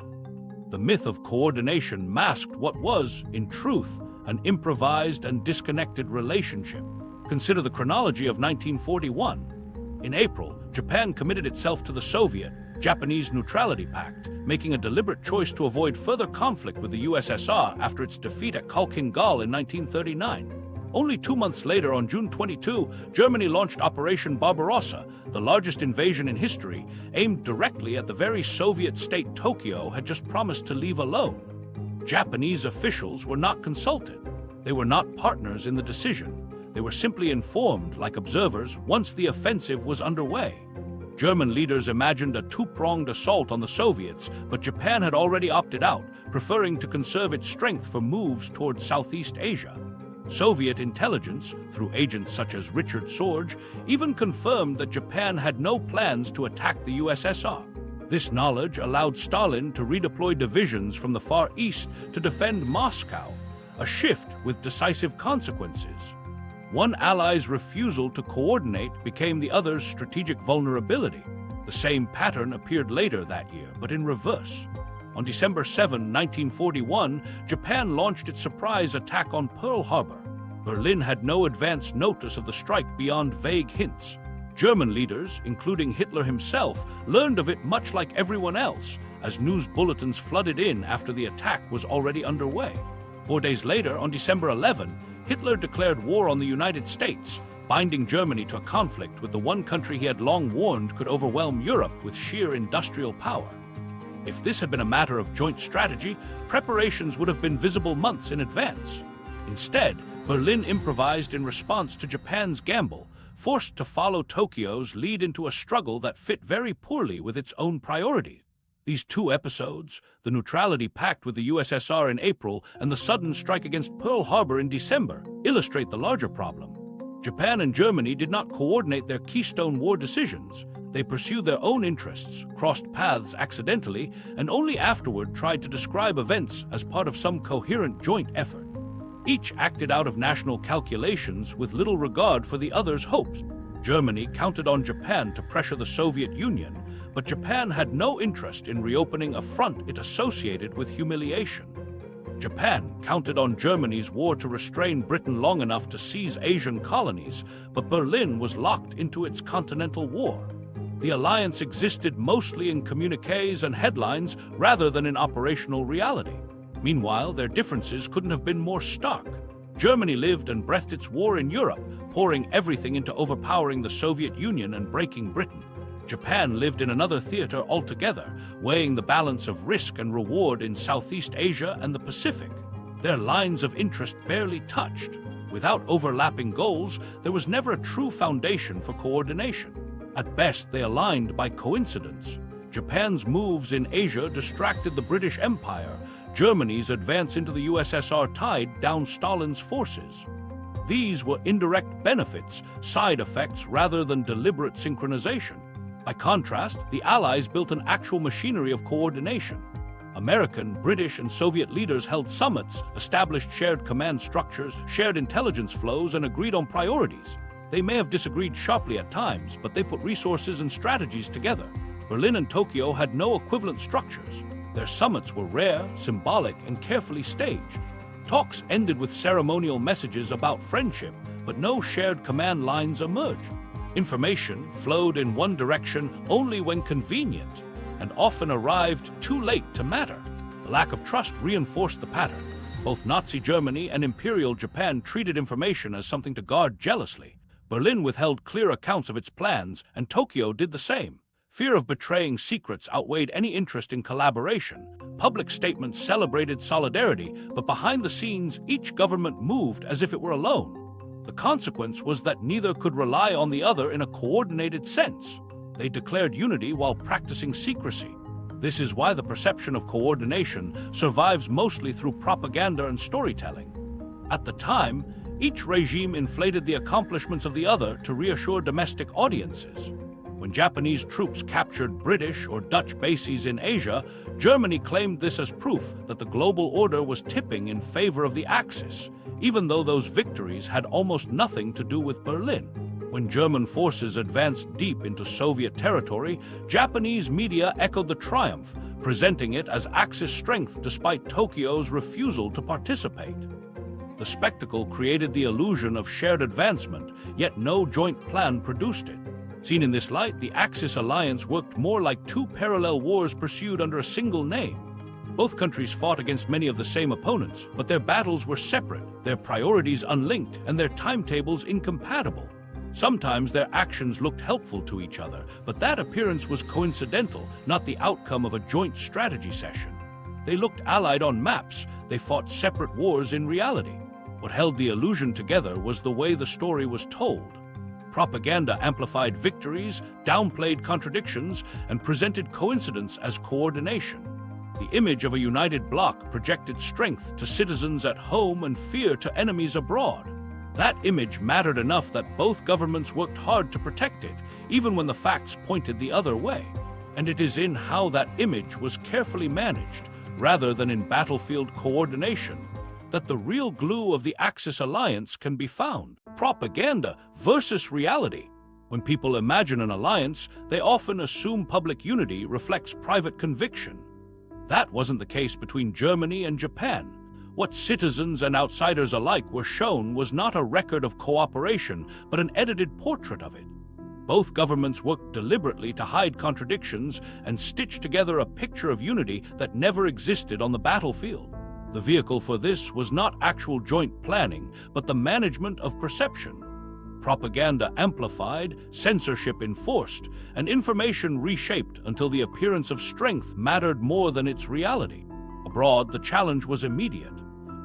The myth of coordination masked what was, in truth, an improvised and disconnected relationship. Consider the chronology of 1941. In April, Japan committed itself to the Soviet-Japanese Neutrality Pact, making a deliberate choice to avoid further conflict with the USSR after its defeat at Khalkhin-Gol in 1939. Only 2 months later, on June 22, Germany launched Operation Barbarossa, the largest invasion in history, aimed directly at the very Soviet state Tokyo had just promised to leave alone. Japanese officials were not consulted. They were not partners in the decision. They were simply informed, like observers, once the offensive was underway. German leaders imagined a two-pronged assault on the Soviets, but Japan had already opted out, preferring to conserve its strength for moves toward Southeast Asia. Soviet intelligence, through agents such as Richard Sorge, even confirmed that Japan had no plans to attack the USSR. This knowledge allowed Stalin to redeploy divisions from the Far East to defend Moscow, a shift with decisive consequences. One ally's refusal to coordinate became the other's strategic vulnerability. The same pattern appeared later that year, but in reverse. On December 7, 1941, Japan launched its surprise attack on Pearl Harbor. Berlin had no advance notice of the strike beyond vague hints. German leaders, including Hitler himself, learned of it much like everyone else, as news bulletins flooded in after the attack was already underway. 4 days later, on December 11, Hitler declared war on the United States, binding Germany to a conflict with the one country he had long warned could overwhelm Europe with sheer industrial power. If this had been a matter of joint strategy, preparations would have been visible months in advance. Instead, Berlin improvised in response to Japan's gamble, forced to follow Tokyo's lead into a struggle that fit very poorly with its own priorities. These two episodes, the Neutrality Pact with the USSR in April and the sudden strike against Pearl Harbor in December, illustrate the larger problem. Japan and Germany did not coordinate their Keystone War decisions. They pursued their own interests, crossed paths accidentally, and only afterward tried to describe events as part of some coherent joint effort. Each acted out of national calculations with little regard for the other's hopes. Germany counted on Japan to pressure the Soviet Union, but Japan had no interest in reopening a front it associated with humiliation. Japan counted on Germany's war to restrain Britain long enough to seize Asian colonies, but Berlin was locked into its continental war. The alliance existed mostly in communiques and headlines rather than in operational reality. Meanwhile, their differences couldn't have been more stark. Germany lived and breathed its war in Europe, pouring everything into overpowering the Soviet Union and breaking Britain. Japan lived in another theater altogether, weighing the balance of risk and reward in Southeast Asia and the Pacific. Their lines of interest barely touched. Without overlapping goals, there was never a true foundation for coordination. At best, they aligned by coincidence. Japan's moves in Asia distracted the British Empire. Germany's advance into the USSR tied down Stalin's forces. These were indirect benefits, side effects rather than deliberate synchronization. By contrast, the Allies built an actual machinery of coordination. American, British, and Soviet leaders held summits, established shared command structures, shared intelligence flows, and agreed on priorities. They may have disagreed sharply at times, but they put resources and strategies together. Berlin and Tokyo had no equivalent structures. Their summits were rare, symbolic, and carefully staged. Talks ended with ceremonial messages about friendship, but no shared command lines emerged. Information flowed in one direction only when convenient, and often arrived too late to matter. The lack of trust reinforced the pattern. Both Nazi Germany and Imperial Japan treated information as something to guard jealously. Berlin withheld clear accounts of its plans, and Tokyo did the same. Fear of betraying secrets outweighed any interest in collaboration. Public statements celebrated solidarity, but behind the scenes, each government moved as if it were alone. The consequence was that neither could rely on the other in a coordinated sense. They declared unity while practicing secrecy. This is why the perception of coordination survives mostly through propaganda and storytelling. At the time, each regime inflated the accomplishments of the other to reassure domestic audiences. When Japanese troops captured British or Dutch bases in Asia, Germany claimed this as proof that the global order was tipping in favor of the Axis, even though those victories had almost nothing to do with Berlin. When German forces advanced deep into Soviet territory, Japanese media echoed the triumph, presenting it as Axis strength despite Tokyo's refusal to participate. The spectacle created the illusion of shared advancement, yet no joint plan produced it. Seen in this light, the Axis alliance worked more like two parallel wars pursued under a single name. Both countries fought against many of the same opponents, but their battles were separate, their priorities unlinked, and their timetables incompatible. Sometimes their actions looked helpful to each other, but that appearance was coincidental, not the outcome of a joint strategy session. They looked allied on maps, they fought separate wars in reality. What held the illusion together was the way the story was told. Propaganda amplified victories, downplayed contradictions, and presented coincidence as coordination. The image of a united bloc projected strength to citizens at home and fear to enemies abroad. That image mattered enough that both governments worked hard to protect it, even when the facts pointed the other way. And it is in how that image was carefully managed, rather than in battlefield coordination, that the real glue of the Axis alliance can be found. Propaganda versus reality. When people imagine an alliance, they often assume public unity reflects private conviction. That wasn't the case between Germany and Japan. What citizens and outsiders alike were shown was not a record of cooperation, but an edited portrait of it. Both governments worked deliberately to hide contradictions and stitch together a picture of unity that never existed on the battlefield. The vehicle for this was not actual joint planning, but the management of perception. Propaganda amplified, censorship enforced, and information reshaped until the appearance of strength mattered more than its reality. Abroad, the challenge was immediate.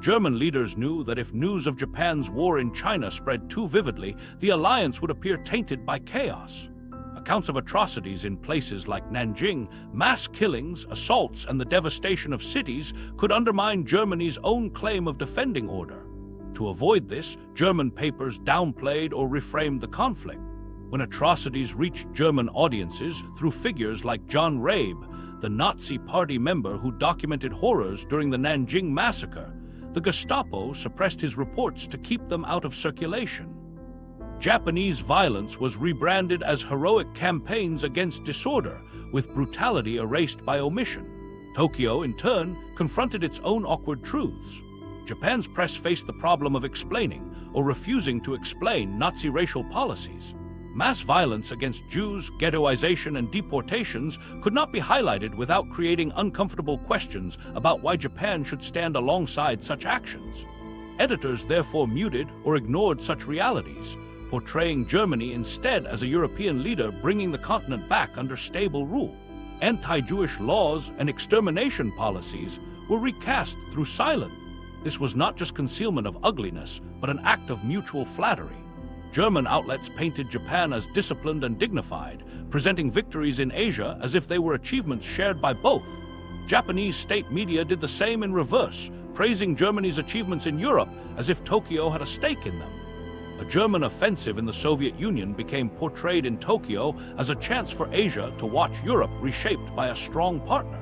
German leaders knew that if news of Japan's war in China spread too vividly, the alliance would appear tainted by chaos. Accounts of atrocities in places like Nanjing, mass killings, assaults, and the devastation of cities could undermine Germany's own claim of defending order. To avoid this, German papers downplayed or reframed the conflict. When atrocities reached German audiences through figures like John Rabe, the Nazi Party member who documented horrors during the Nanjing massacre, the Gestapo suppressed his reports to keep them out of circulation. Japanese violence was rebranded as heroic campaigns against disorder, with brutality erased by omission. Tokyo, in turn, confronted its own awkward truths. Japan's press faced the problem of explaining or refusing to explain Nazi racial policies. Mass violence against Jews, ghettoization, and deportations could not be highlighted without creating uncomfortable questions about why Japan should stand alongside such actions. Editors therefore muted or ignored such realities, portraying Germany instead as a European leader bringing the continent back under stable rule. Anti-Jewish laws and extermination policies were recast through silence. This was not just concealment of ugliness, but an act of mutual flattery. German outlets painted Japan as disciplined and dignified, presenting victories in Asia as if they were achievements shared by both. Japanese state media did the same in reverse, praising Germany's achievements in Europe as if Tokyo had a stake in them. A German offensive in the Soviet Union became portrayed in Tokyo as a chance for Asia to watch Europe reshaped by a strong partner.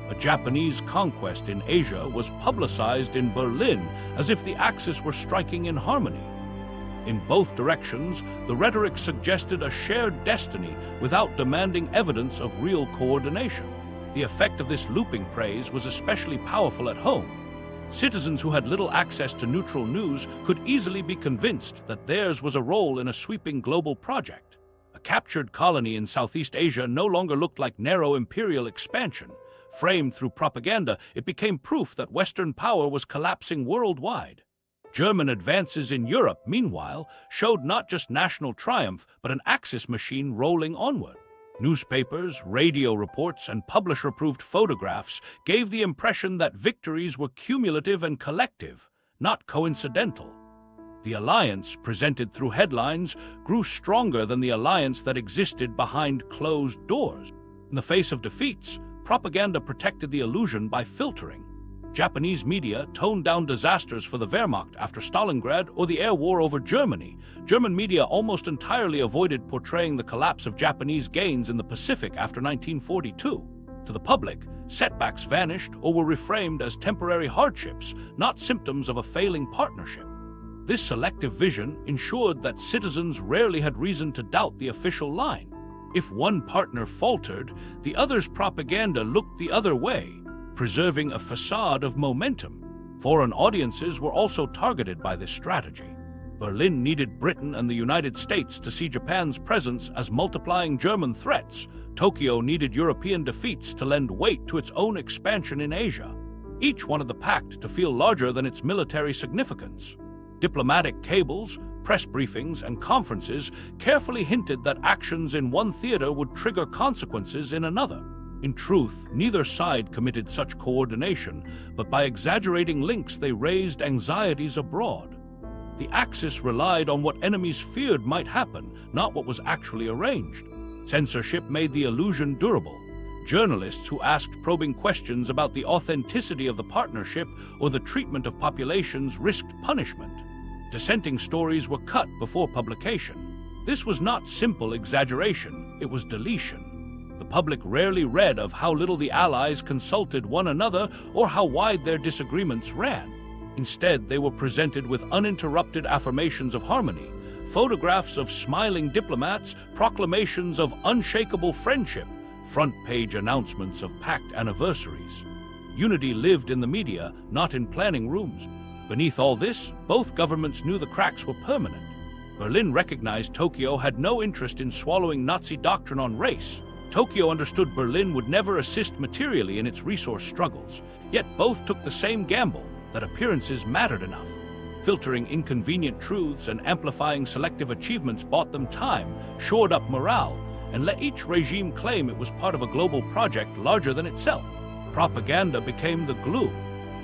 A Japanese conquest in Asia was publicized in Berlin as if the Axis were striking in harmony. In both directions, the rhetoric suggested a shared destiny without demanding evidence of real coordination. The effect of this looping praise was especially powerful at home. Citizens who had little access to neutral news could easily be convinced that theirs was a role in a sweeping global project. A captured colony in Southeast Asia no longer looked like narrow imperial expansion. Framed through propaganda, it became proof that Western power was collapsing worldwide. German advances in Europe, meanwhile, showed not just national triumph, but an Axis machine rolling onward. Newspapers, radio reports, and publisher-approved photographs gave the impression that victories were cumulative and collective, not coincidental. The alliance, presented through headlines, grew stronger than the alliance that existed behind closed doors. In the face of defeats, propaganda protected the illusion by filtering. Japanese media toned down disasters for the Wehrmacht after Stalingrad or the air war over Germany. German media almost entirely avoided portraying the collapse of Japanese gains in the Pacific after 1942. To the public, setbacks vanished or were reframed as temporary hardships, not symptoms of a failing partnership. This selective vision ensured that citizens rarely had reason to doubt the official line. If one partner faltered, the other's propaganda looked the other way, preserving a facade of momentum. Foreign audiences were also targeted by this strategy. Berlin needed Britain and the United States to see Japan's presence as multiplying German threats. Tokyo needed European defeats to lend weight to its own expansion in Asia. Each wanted the pact to feel larger than its military significance. Diplomatic cables, press briefings, and conferences carefully hinted that actions in one theater would trigger consequences in another. In truth, neither side committed such coordination, but by exaggerating links they raised anxieties abroad. The Axis relied on what enemies feared might happen, not what was actually arranged. Censorship made the illusion durable. Journalists who asked probing questions about the authenticity of the partnership or the treatment of populations risked punishment. Dissenting stories were cut before publication. This was not simple exaggeration, it was deletion. The public rarely read of how little the Allies consulted one another or how wide their disagreements ran. Instead, they were presented with uninterrupted affirmations of harmony, photographs of smiling diplomats, proclamations of unshakable friendship, front-page announcements of pact anniversaries. Unity lived in the media, not in planning rooms. Beneath all this, both governments knew the cracks were permanent. Berlin recognized Tokyo had no interest in swallowing Nazi doctrine on race. Tokyo understood Berlin would never assist materially in its resource struggles, yet both took the same gamble, that appearances mattered enough. Filtering inconvenient truths and amplifying selective achievements bought them time, shored up morale, and let each regime claim it was part of a global project larger than itself. Propaganda became the glue.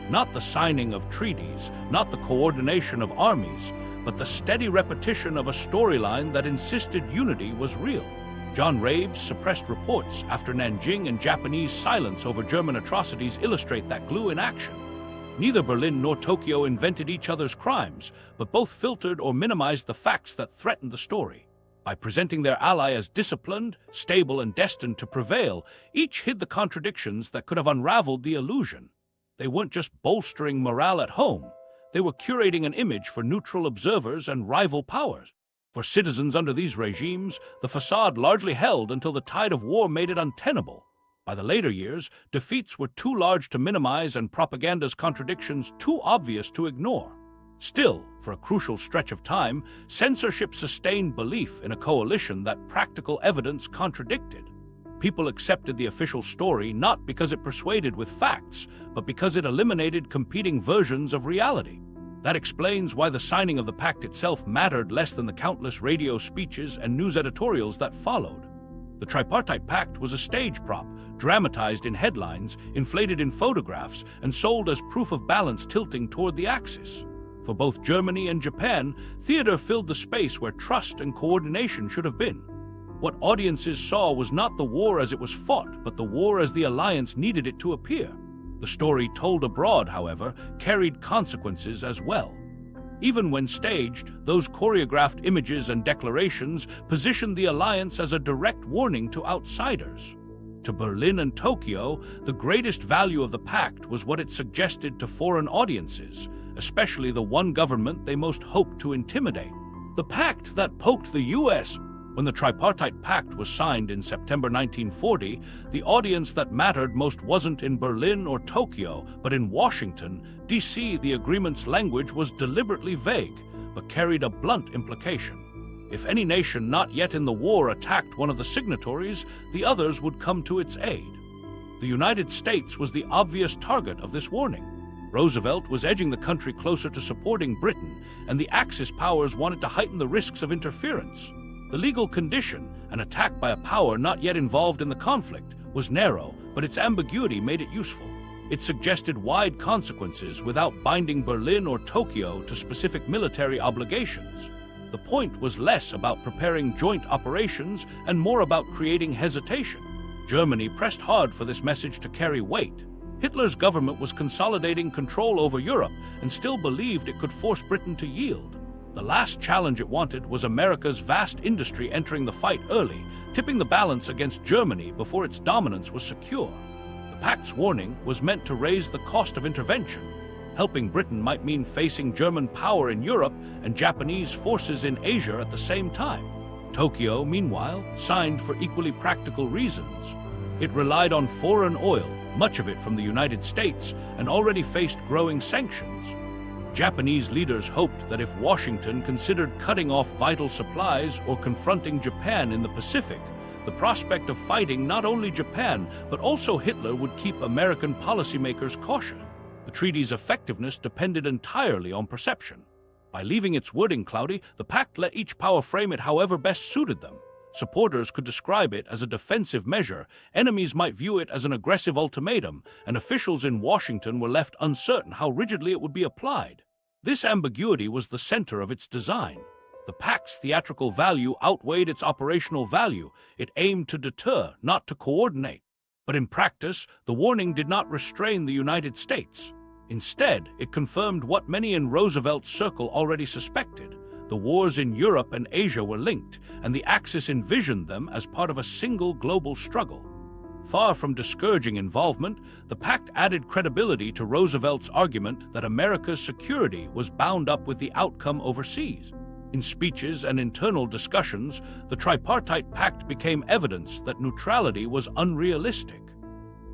Not the signing of treaties, not the coordination of armies, but the steady repetition of a storyline that insisted unity was real. John Rabe's suppressed reports after Nanjing and Japanese silence over German atrocities illustrate that glue in action. Neither Berlin nor Tokyo invented each other's crimes, but both filtered or minimized the facts that threatened the story. By presenting their ally as disciplined, stable, and destined to prevail, each hid the contradictions that could have unraveled the illusion. They weren't just bolstering morale at home, they were curating an image for neutral observers and rival powers. For citizens under these regimes, the facade largely held until the tide of war made it untenable. By the later years, defeats were too large to minimize and propaganda's contradictions too obvious to ignore. Still, for a crucial stretch of time, censorship sustained belief in a coalition that practical evidence contradicted. People accepted the official story not because it persuaded with facts, but because it eliminated competing versions of reality. That explains why the signing of the pact itself mattered less than the countless radio speeches and news editorials that followed. The Tripartite Pact was a stage prop, dramatized in headlines, inflated in photographs, and sold as proof of balance tilting toward the Axis. For both Germany and Japan, theater filled the space where trust and coordination should have been. What audiences saw was not the war as it was fought, but the war as the alliance needed it to appear. The story told abroad, however, carried consequences as well. Even when staged, those choreographed images and declarations positioned the alliance as a direct warning to outsiders. To Berlin and Tokyo, the greatest value of the pact was what it suggested to foreign audiences, especially the one government they most hoped to intimidate. The pact that poked the U.S. When the Tripartite Pact was signed in September 1940, the audience that mattered most wasn't in Berlin or Tokyo, but in Washington, D.C. The agreement's language was deliberately vague, but carried a blunt implication. If any nation not yet in the war attacked one of the signatories, the others would come to its aid. The United States was the obvious target of this warning. Roosevelt was edging the country closer to supporting Britain, and the Axis powers wanted to heighten the risks of interference. The legal condition, an attack by a power not yet involved in the conflict, was narrow, but its ambiguity made it useful. It suggested wide consequences without binding Berlin or Tokyo to specific military obligations. The point was less about preparing joint operations and more about creating hesitation. Germany pressed hard for this message to carry weight. Hitler's government was consolidating control over Europe and still believed it could force Britain to yield. The last challenge it wanted was America's vast industry entering the fight early, tipping the balance against Germany before its dominance was secure. The Pact's warning was meant to raise the cost of intervention. Helping Britain might mean facing German power in Europe and Japanese forces in Asia at the same time. Tokyo, meanwhile, signed for equally practical reasons. It relied on foreign oil, much of it from the United States, and already faced growing sanctions. Japanese leaders hoped that if Washington considered cutting off vital supplies or confronting Japan in the Pacific, the prospect of fighting not only Japan but also Hitler would keep American policymakers cautious. The treaty's effectiveness depended entirely on perception. By leaving its wording cloudy, the pact let each power frame it however best suited them. Supporters could describe it as a defensive measure, enemies might view it as an aggressive ultimatum, and officials in Washington were left uncertain how rigidly it would be applied. This ambiguity was the center of its design. The pact's theatrical value outweighed its operational value. It aimed to deter, not to coordinate. But in practice, the warning did not restrain the United States. Instead, it confirmed what many in Roosevelt's circle already suspected. The wars in Europe and Asia were linked, and the Axis envisioned them as part of a single global struggle. Far from discouraging involvement, the pact added credibility to Roosevelt's argument that America's security was bound up with the outcome overseas. In speeches and internal discussions, the Tripartite Pact became evidence that neutrality was unrealistic.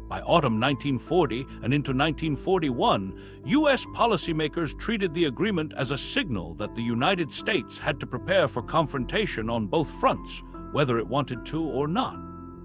By autumn 1940 and into 1941, U.S. policymakers treated the agreement as a signal that the United States had to prepare for confrontation on both fronts, whether it wanted to or not.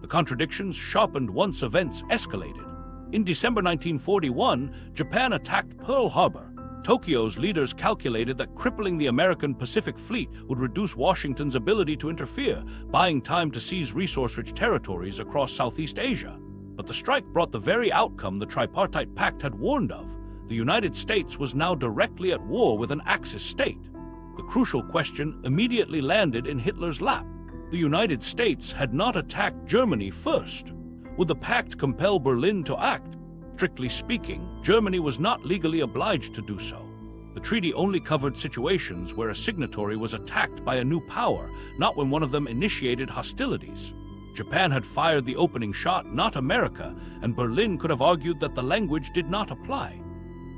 The contradictions sharpened once events escalated. In December 1941, Japan attacked Pearl Harbor. Tokyo's leaders calculated that crippling the American Pacific Fleet would reduce Washington's ability to interfere, buying time to seize resource-rich territories across Southeast Asia. But the strike brought the very outcome the Tripartite Pact had warned of. The United States was now directly at war with an Axis state. The crucial question immediately landed in Hitler's lap. The United States had not attacked Germany first. Would the pact compel Berlin to act? Strictly speaking, Germany was not legally obliged to do so. The treaty only covered situations where a signatory was attacked by a new power, not when one of them initiated hostilities. Japan had fired the opening shot, not America, and Berlin could have argued that the language did not apply.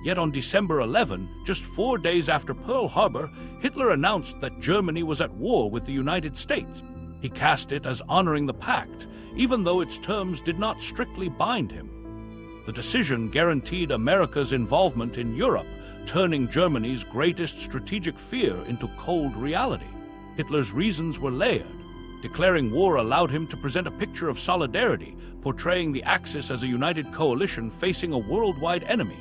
Yet on December 11, just 4 days after Pearl Harbor, Hitler announced that Germany was at war with the United States. He cast it as honoring the pact, even though its terms did not strictly bind him. The decision guaranteed America's involvement in Europe, turning Germany's greatest strategic fear into cold reality. Hitler's reasons were layered. Declaring war allowed him to present a picture of solidarity, portraying the Axis as a united coalition facing a worldwide enemy.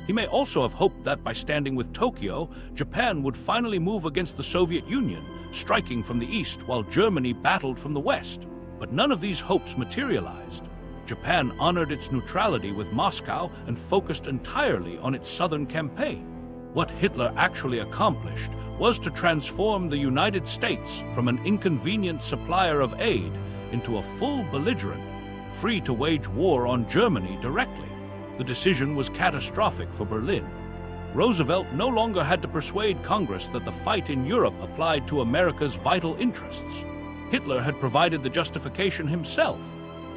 He may also have hoped that by standing with Tokyo, Japan would finally move against the Soviet Union, striking from the east while Germany battled from the west. But none of these hopes materialized. Japan honored its neutrality with Moscow and focused entirely on its southern campaign. What Hitler actually accomplished was to transform the United States from an inconvenient supplier of aid into a full belligerent, free to wage war on Germany directly. The decision was catastrophic for Berlin. Roosevelt no longer had to persuade Congress that the fight in Europe applied to America's vital interests. Hitler had provided the justification himself.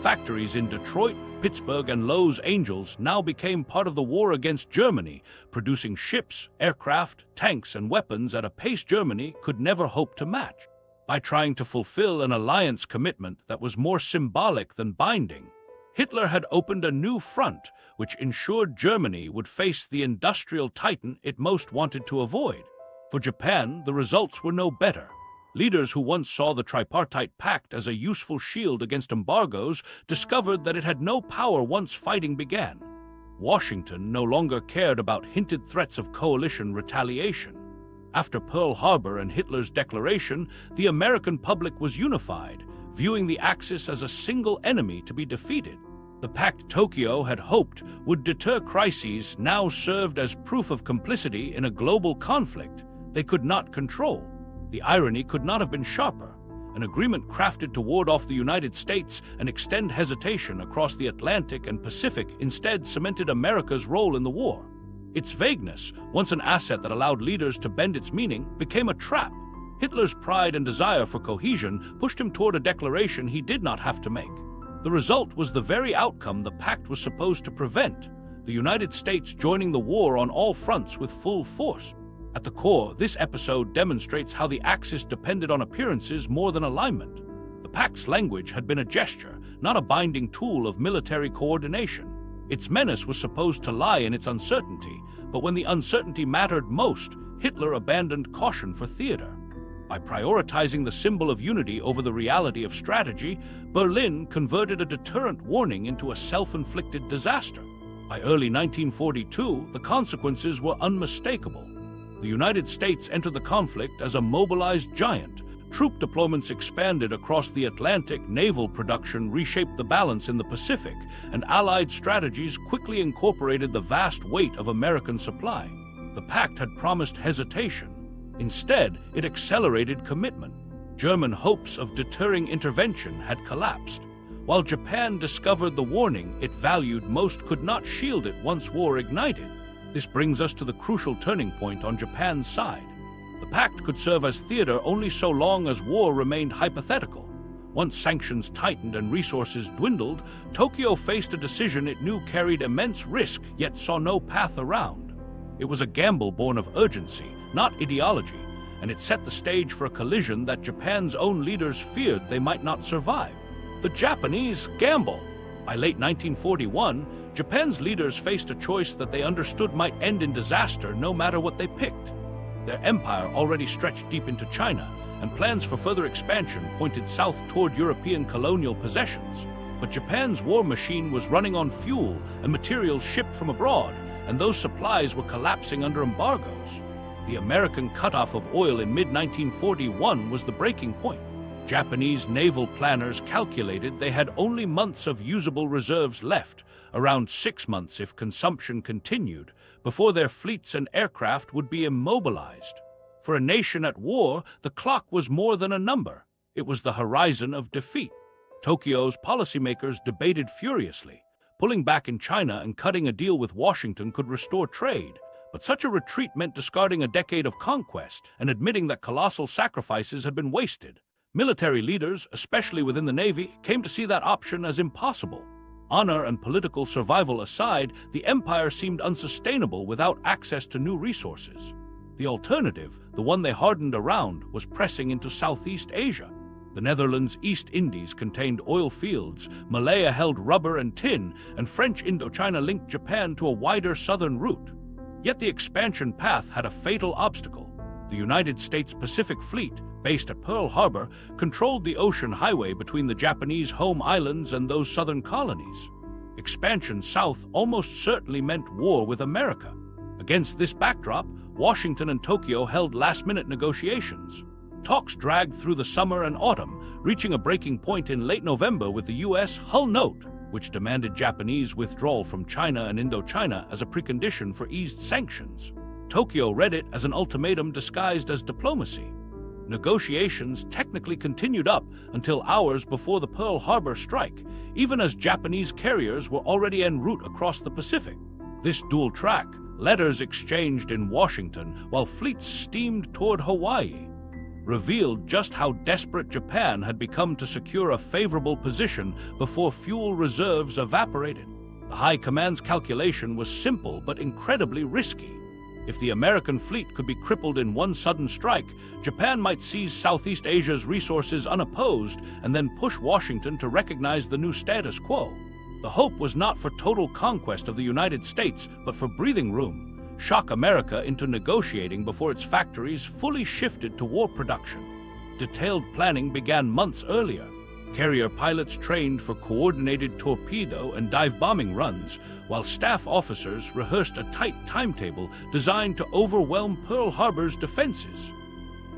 Factories in Detroit, Pittsburgh, and Los Angeles now became part of the war against Germany, producing ships, aircraft, tanks, and weapons at a pace Germany could never hope to match. By trying to fulfill an alliance commitment that was more symbolic than binding, Hitler had opened a new front which ensured Germany would face the industrial titan it most wanted to avoid. For Japan, the results were no better. Leaders who once saw the Tripartite Pact as a useful shield against embargoes discovered that it had no power once fighting began. Washington no longer cared about hinted threats of coalition retaliation. After Pearl Harbor and Hitler's declaration, the American public was unified, viewing the Axis as a single enemy to be defeated. The pact Tokyo had hoped would deter crises now served as proof of complicity in a global conflict they could not control. The irony could not have been sharper. An agreement crafted to ward off the United States and extend hesitation across the Atlantic and Pacific instead cemented America's role in the war. Its vagueness, once an asset that allowed leaders to bend its meaning, became a trap. Hitler's pride and desire for cohesion pushed him toward a declaration he did not have to make. The result was the very outcome the pact was supposed to prevent: the United States joining the war on all fronts with full force. At the core, this episode demonstrates how the Axis depended on appearances more than alignment. The pact's language had been a gesture, not a binding tool of military coordination. Its menace was supposed to lie in its uncertainty, but when the uncertainty mattered most, Hitler abandoned caution for theater. By prioritizing the symbol of unity over the reality of strategy, Berlin converted a deterrent warning into a self-inflicted disaster. By early 1942, the consequences were unmistakable. The United States entered the conflict as a mobilized giant. Troop deployments expanded across the Atlantic, naval production reshaped the balance in the Pacific, and Allied strategies quickly incorporated the vast weight of American supply. The pact had promised hesitation. Instead, it accelerated commitment. German hopes of deterring intervention had collapsed. While Japan discovered the warning it valued most could not shield it once war ignited. This brings us to the crucial turning point on Japan's side. The pact could serve as theater only so long as war remained hypothetical. Once sanctions tightened and resources dwindled, Tokyo faced a decision it knew carried immense risk yet saw no path around. It was a gamble born of urgency, not ideology, and it set the stage for a collision that Japan's own leaders feared they might not survive. The Japanese gamble. By late 1941, Japan's leaders faced a choice that they understood might end in disaster no matter what they picked. Their empire already stretched deep into China, and plans for further expansion pointed south toward European colonial possessions. But Japan's war machine was running on fuel and materials shipped from abroad, and those supplies were collapsing under embargoes. The American cutoff of oil in mid-1941 was the breaking point. Japanese naval planners calculated they had only months of usable reserves left, around 6 months if consumption continued, before their fleets and aircraft would be immobilized. For a nation at war, the clock was more than a number. It was the horizon of defeat. Tokyo's policymakers debated furiously. Pulling back in China and cutting a deal with Washington could restore trade, but such a retreat meant discarding a decade of conquest and admitting that colossal sacrifices had been wasted. Military leaders, especially within the Navy, came to see that option as impossible. Honor and political survival aside, the empire seemed unsustainable without access to new resources. The alternative, the one they hardened around, was pressing into Southeast Asia. The Netherlands' East Indies contained oil fields, Malaya held rubber and tin, and French Indochina linked Japan to a wider southern route. Yet the expansion path had a fatal obstacle. The United States Pacific Fleet, based at Pearl Harbor, controlled the ocean highway between the Japanese home islands and those southern colonies. Expansion south almost certainly meant war with America. Against this backdrop, Washington and Tokyo held last-minute negotiations. Talks dragged through the summer and autumn, reaching a breaking point in late November with the U.S. Hull Note, which demanded Japanese withdrawal from China and Indochina as a precondition for eased sanctions. Tokyo read it as an ultimatum disguised as diplomacy. Negotiations technically continued up until hours before the Pearl Harbor strike, even as Japanese carriers were already en route across the Pacific. This dual track, letters exchanged in Washington while fleets steamed toward Hawaii, revealed just how desperate Japan had become to secure a favorable position before fuel reserves evaporated. The High Command's calculation was simple but incredibly risky. If the American fleet could be crippled in one sudden strike, Japan might seize Southeast Asia's resources unopposed and then push Washington to recognize the new status quo. The hope was not for total conquest of the United States, but for breathing room, shock America into negotiating before its factories fully shifted to war production. Detailed planning began months earlier. Carrier pilots trained for coordinated torpedo and dive bombing runs, while staff officers rehearsed a tight timetable designed to overwhelm Pearl Harbor's defenses.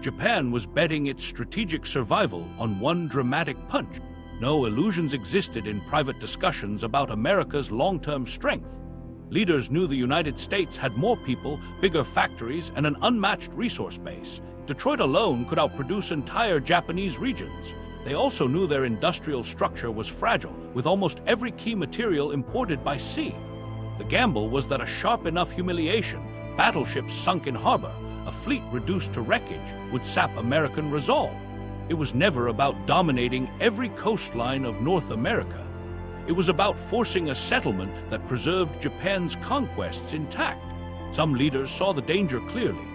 Japan was betting its strategic survival on one dramatic punch. No illusions existed in private discussions about America's long-term strength. Leaders knew the United States had more people, bigger factories, and an unmatched resource base. Detroit alone could outproduce entire Japanese regions. They also knew their industrial structure was fragile, with almost every key material imported by sea. The gamble was that a sharp enough humiliation, battleships sunk in harbor, a fleet reduced to wreckage, would sap American resolve. It was never about dominating every coastline of North America. It was about forcing a settlement that preserved Japan's conquests intact. Some leaders saw the danger clearly.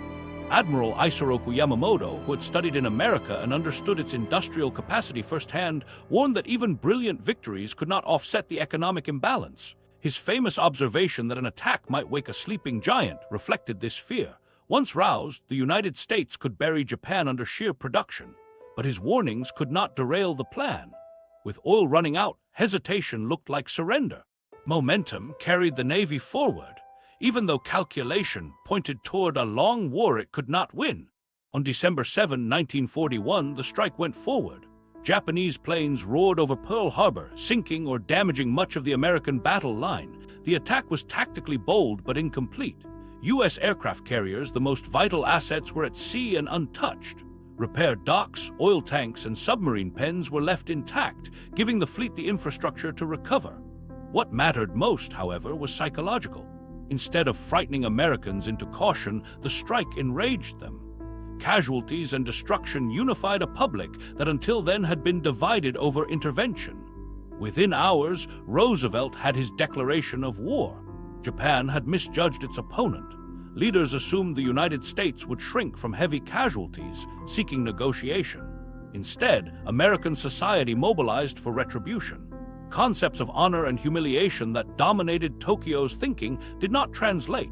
Admiral Isoroku Yamamoto, who had studied in America and understood its industrial capacity firsthand, warned that even brilliant victories could not offset the economic imbalance. His famous observation that an attack might wake a sleeping giant reflected this fear. Once roused, the United States could bury Japan under sheer production. But his warnings could not derail the plan. With oil running out, hesitation looked like surrender. Momentum carried the Navy forward, even though calculation pointed toward a long war it could not win. On December 7, 1941, the strike went forward. Japanese planes roared over Pearl Harbor, sinking or damaging much of the American battle line. The attack was tactically bold but incomplete. U.S. aircraft carriers, the most vital assets, were at sea and untouched. Repaired docks, oil tanks, and submarine pens were left intact, giving the fleet the infrastructure to recover. What mattered most, however, was psychological. Instead of frightening Americans into caution, the strike enraged them. Casualties and destruction unified a public that until then had been divided over intervention. Within hours, Roosevelt had his declaration of war. Japan had misjudged its opponent. Leaders assumed the United States would shrink from heavy casualties, seeking negotiation. Instead, American society mobilized for retribution. Concepts of honor and humiliation that dominated Tokyo's thinking did not translate.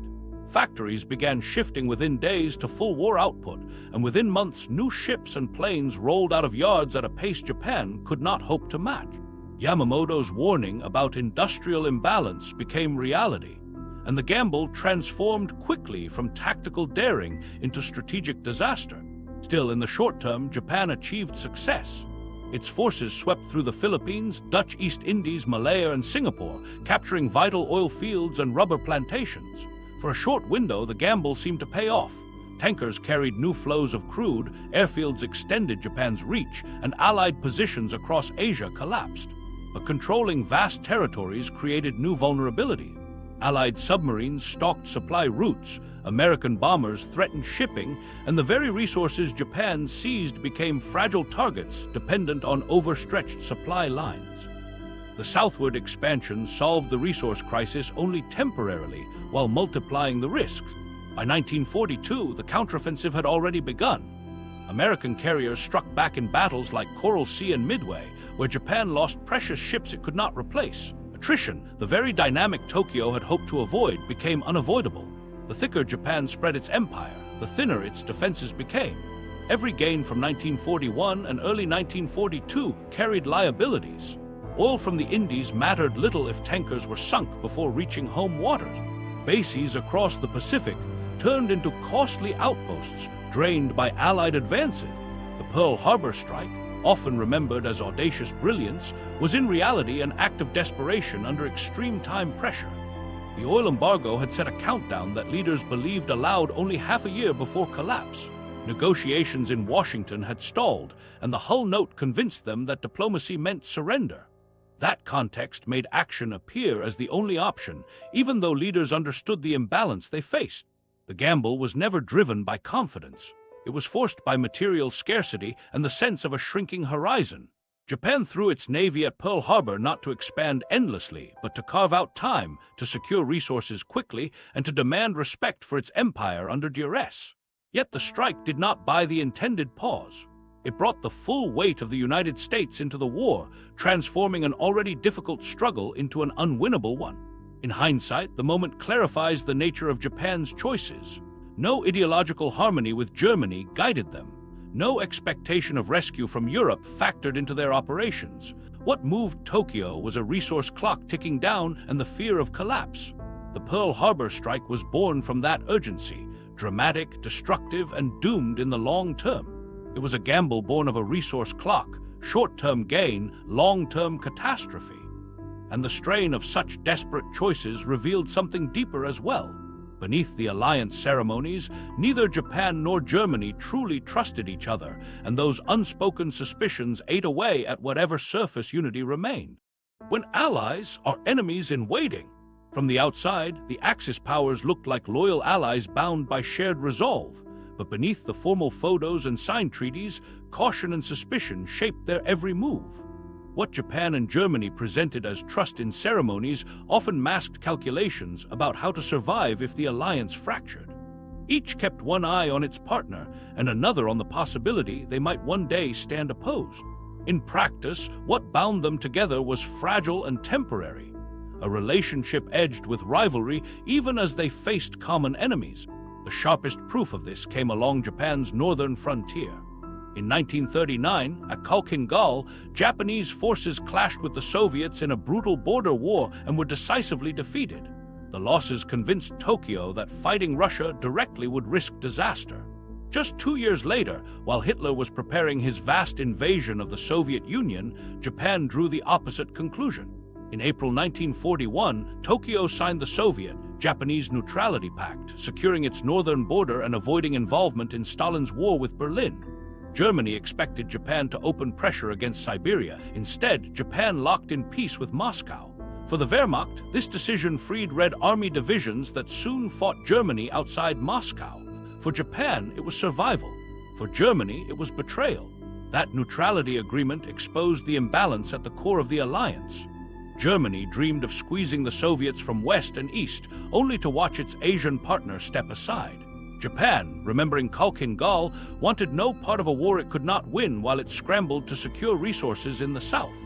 Factories began shifting within days to full war output, and within months new ships and planes rolled out of yards at a pace Japan could not hope to match. Yamamoto's warning about industrial imbalance became reality, and the gamble transformed quickly from tactical daring into strategic disaster. Still, in the short term, Japan achieved success. Its forces swept through the Philippines, Dutch East Indies, Malaya, and Singapore, capturing vital oil fields and rubber plantations. For a short window, the gamble seemed to pay off. Tankers carried new flows of crude, airfields extended Japan's reach, and Allied positions across Asia collapsed. But controlling vast territories created new vulnerability. Allied submarines stalked supply routes, American bombers threatened shipping, and the very resources Japan seized became fragile targets dependent on overstretched supply lines. The southward expansion solved the resource crisis only temporarily, while multiplying the risks. By 1942, the counteroffensive had already begun. American carriers struck back in battles like Coral Sea and Midway, where Japan lost precious ships it could not replace. Attrition, the very dynamic Tokyo had hoped to avoid, became unavoidable. The thicker Japan spread its empire, the thinner its defenses became. Every gain from 1941 and early 1942 carried liabilities. Oil from the Indies mattered little if tankers were sunk before reaching home waters. Bases across the Pacific turned into costly outposts, drained by Allied advances. The Pearl Harbor strike, often remembered as audacious brilliance, was in reality an act of desperation under extreme time pressure. The oil embargo had set a countdown that leaders believed allowed only half a year before collapse. Negotiations in Washington had stalled, and the Hull Note convinced them that diplomacy meant surrender. That context made action appear as the only option, even though leaders understood the imbalance they faced. The gamble was never driven by confidence. It was forced by material scarcity and the sense of a shrinking horizon. Japan threw its navy at Pearl Harbor not to expand endlessly, but to carve out time, to secure resources quickly, and to demand respect for its empire under duress. Yet the strike did not buy the intended pause. It brought the full weight of the United States into the war, transforming an already difficult struggle into an unwinnable one. In hindsight, the moment clarifies the nature of Japan's choices. No ideological harmony with Germany guided them. No expectation of rescue from Europe factored into their operations. What moved Tokyo was a resource clock ticking down and the fear of collapse. The Pearl Harbor strike was born from that urgency, dramatic, destructive, and doomed in the long term. It was a gamble born of a resource clock, short-term gain, long-term catastrophe. And the strain of such desperate choices revealed something deeper as well. Beneath the alliance ceremonies, neither Japan nor Germany truly trusted each other, and those unspoken suspicions ate away at whatever surface unity remained. When allies are enemies in waiting, from the outside, the Axis powers looked like loyal allies bound by shared resolve, but beneath the formal photos and signed treaties, caution and suspicion shaped their every move. What Japan and Germany presented as trust in ceremonies often masked calculations about how to survive if the alliance fractured. Each kept one eye on its partner and another on the possibility they might one day stand opposed. In practice, what bound them together was fragile and temporary, a relationship edged with rivalry even as they faced common enemies. The sharpest proof of this came along Japan's northern frontier. In 1939, at Khalkhin Gol, Japanese forces clashed with the Soviets in a brutal border war and were decisively defeated. The losses convinced Tokyo that fighting Russia directly would risk disaster. Just 2 years later, while Hitler was preparing his vast invasion of the Soviet Union, Japan drew the opposite conclusion. In April 1941, Tokyo signed the Soviet-Japanese Neutrality Pact, securing its northern border and avoiding involvement in Stalin's war with Berlin. Germany expected Japan to open pressure against Siberia. Instead, Japan locked in peace with Moscow. For the Wehrmacht, this decision freed Red Army divisions that soon fought Germany outside Moscow. For Japan, it was survival. For Germany, it was betrayal. That neutrality agreement exposed the imbalance at the core of the alliance. Germany dreamed of squeezing the Soviets from west and east, only to watch its Asian partner step aside. Japan, remembering Khalkhin Gol, wanted no part of a war it could not win while it scrambled to secure resources in the south.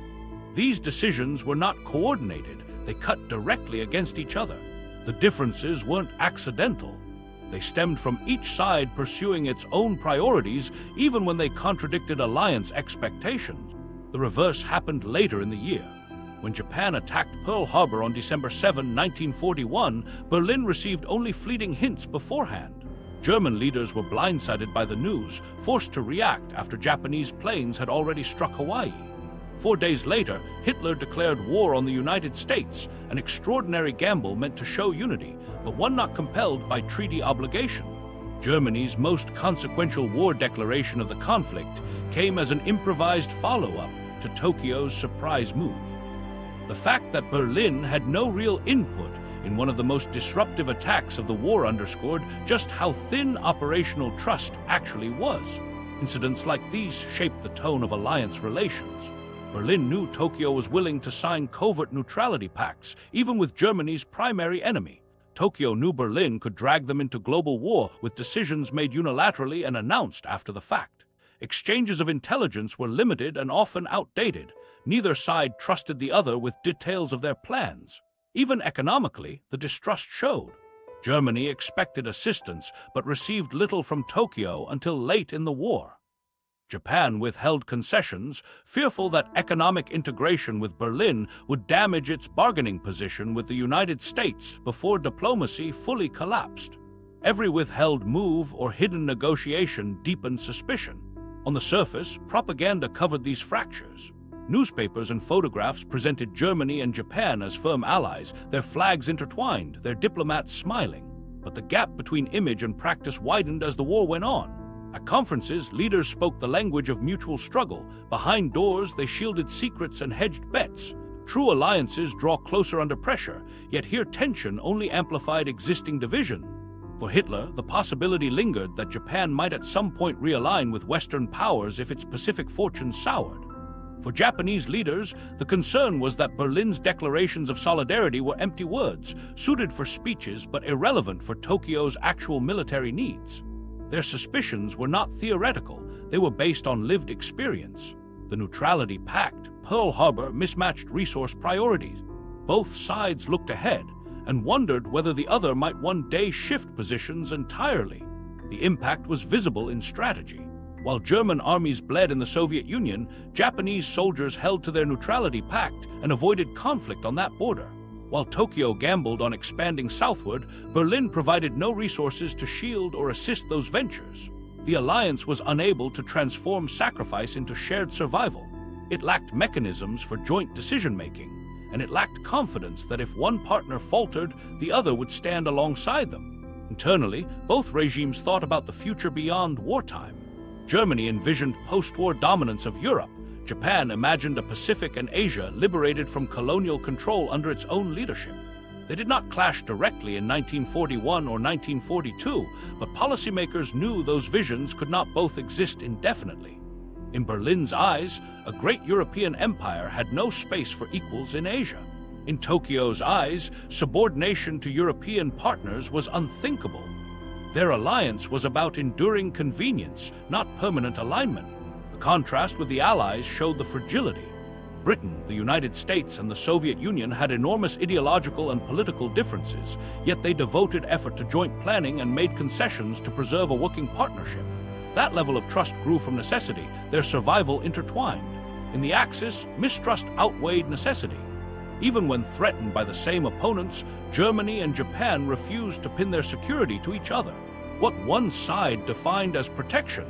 These decisions were not coordinated, they cut directly against each other. The differences weren't accidental. They stemmed from each side pursuing its own priorities, even when they contradicted alliance expectations. The reverse happened later in the year. When Japan attacked Pearl Harbor on December 7, 1941, Berlin received only fleeting hints beforehand. German leaders were blindsided by the news, forced to react after Japanese planes had already struck Hawaii. 4 days later, Hitler declared war on the United States, an extraordinary gamble meant to show unity, but one not compelled by treaty obligation. Germany's most consequential war declaration of the conflict came as an improvised follow-up to Tokyo's surprise move. The fact that Berlin had no real input in one of the most disruptive attacks of the war underscored just how thin operational trust actually was. Incidents like these shaped the tone of alliance relations. Berlin knew Tokyo was willing to sign covert neutrality pacts, even with Germany's primary enemy. Tokyo knew Berlin could drag them into global war with decisions made unilaterally and announced after the fact. Exchanges of intelligence were limited and often outdated. Neither side trusted the other with details of their plans. Even economically, the distrust showed. Germany expected assistance, but received little from Tokyo until late in the war. Japan withheld concessions, fearful that economic integration with Berlin would damage its bargaining position with the United States before diplomacy fully collapsed. Every withheld move or hidden negotiation deepened suspicion. On the surface, propaganda covered these fractures. Newspapers and photographs presented Germany and Japan as firm allies, their flags intertwined, their diplomats smiling. But the gap between image and practice widened as the war went on. At conferences, leaders spoke the language of mutual struggle. Behind doors, they shielded secrets and hedged bets. True alliances draw closer under pressure, yet here tension only amplified existing division. For Hitler, the possibility lingered that Japan might at some point realign with Western powers if its Pacific fortunes soured. For Japanese leaders, the concern was that Berlin's declarations of solidarity were empty words, suited for speeches but irrelevant for Tokyo's actual military needs. Their suspicions were not theoretical, they were based on lived experience. The Neutrality Pact, Pearl Harbor mismatched resource priorities. Both sides looked ahead and wondered whether the other might one day shift positions entirely. The impact was visible in strategy. While German armies bled in the Soviet Union, Japanese soldiers held to their neutrality pact and avoided conflict on that border. While Tokyo gambled on expanding southward, Berlin provided no resources to shield or assist those ventures. The alliance was unable to transform sacrifice into shared survival. It lacked mechanisms for joint decision-making, and it lacked confidence that if one partner faltered, the other would stand alongside them. Internally, both regimes thought about the future beyond wartime. Germany envisioned post-war dominance of Europe. Japan imagined a Pacific and Asia liberated from colonial control under its own leadership. They did not clash directly in 1941 or 1942, but policymakers knew those visions could not both exist indefinitely. In Berlin's eyes, a great European empire had no space for equals in Asia. In Tokyo's eyes, subordination to European partners was unthinkable. Their alliance was about enduring convenience, not permanent alignment. The contrast with the Allies showed the fragility. Britain, the United States, and the Soviet Union had enormous ideological and political differences, yet they devoted effort to joint planning and made concessions to preserve a working partnership. That level of trust grew from necessity, their survival intertwined. In the Axis, mistrust outweighed necessity. Even when threatened by the same opponents, Germany and Japan refused to pin their security to each other. What one side defined as protection,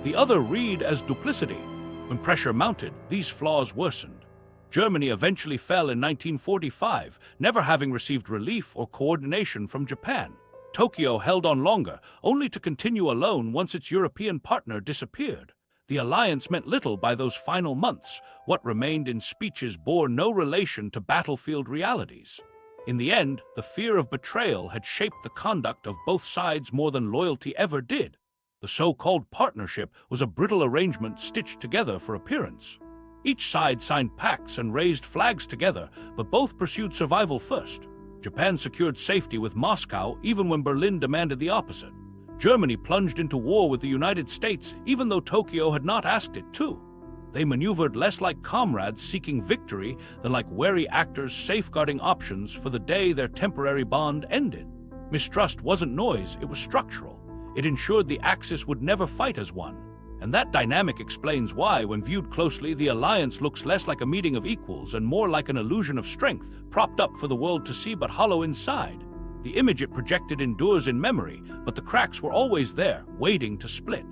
the other read as duplicity. When pressure mounted, these flaws worsened. Germany eventually fell in 1945, never having received relief or coordination from Japan. Tokyo held on longer, only to continue alone once its European partner disappeared. The alliance meant little by those final months. What remained in speeches bore no relation to battlefield realities. In the end, the fear of betrayal had shaped the conduct of both sides more than loyalty ever did. The so-called partnership was a brittle arrangement stitched together for appearance. Each side signed pacts and raised flags together, but both pursued survival first. Japan secured safety with Moscow even when Berlin demanded the opposite. Germany plunged into war with the United States even though Tokyo had not asked it to. They maneuvered less like comrades seeking victory than like wary actors safeguarding options for the day their temporary bond ended. Mistrust wasn't noise, it was structural. It ensured the Axis would never fight as one. And that dynamic explains why, when viewed closely, the alliance looks less like a meeting of equals and more like an illusion of strength, propped up for the world to see but hollow inside. The image it projected endures in memory, but the cracks were always there, waiting to split.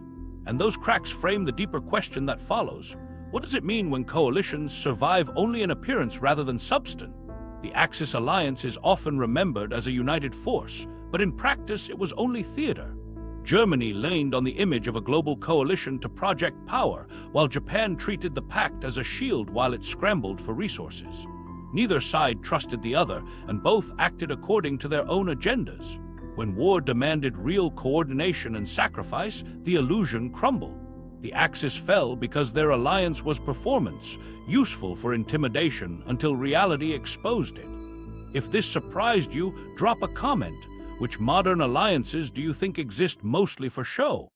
And those cracks frame the deeper question that follows. What does it mean when coalitions survive only in appearance rather than substance? The Axis alliance is often remembered as a united force, but in practice it was only theater. Germany leaned on the image of a global coalition to project power, while Japan treated the pact as a shield while it scrambled for resources. Neither side trusted the other, and both acted according to their own agendas. When war demanded real coordination and sacrifice, the illusion crumbled. The Axis fell because their alliance was performance, useful for intimidation until reality exposed it. If this surprised you, drop a comment. Which modern alliances do you think exist mostly for show?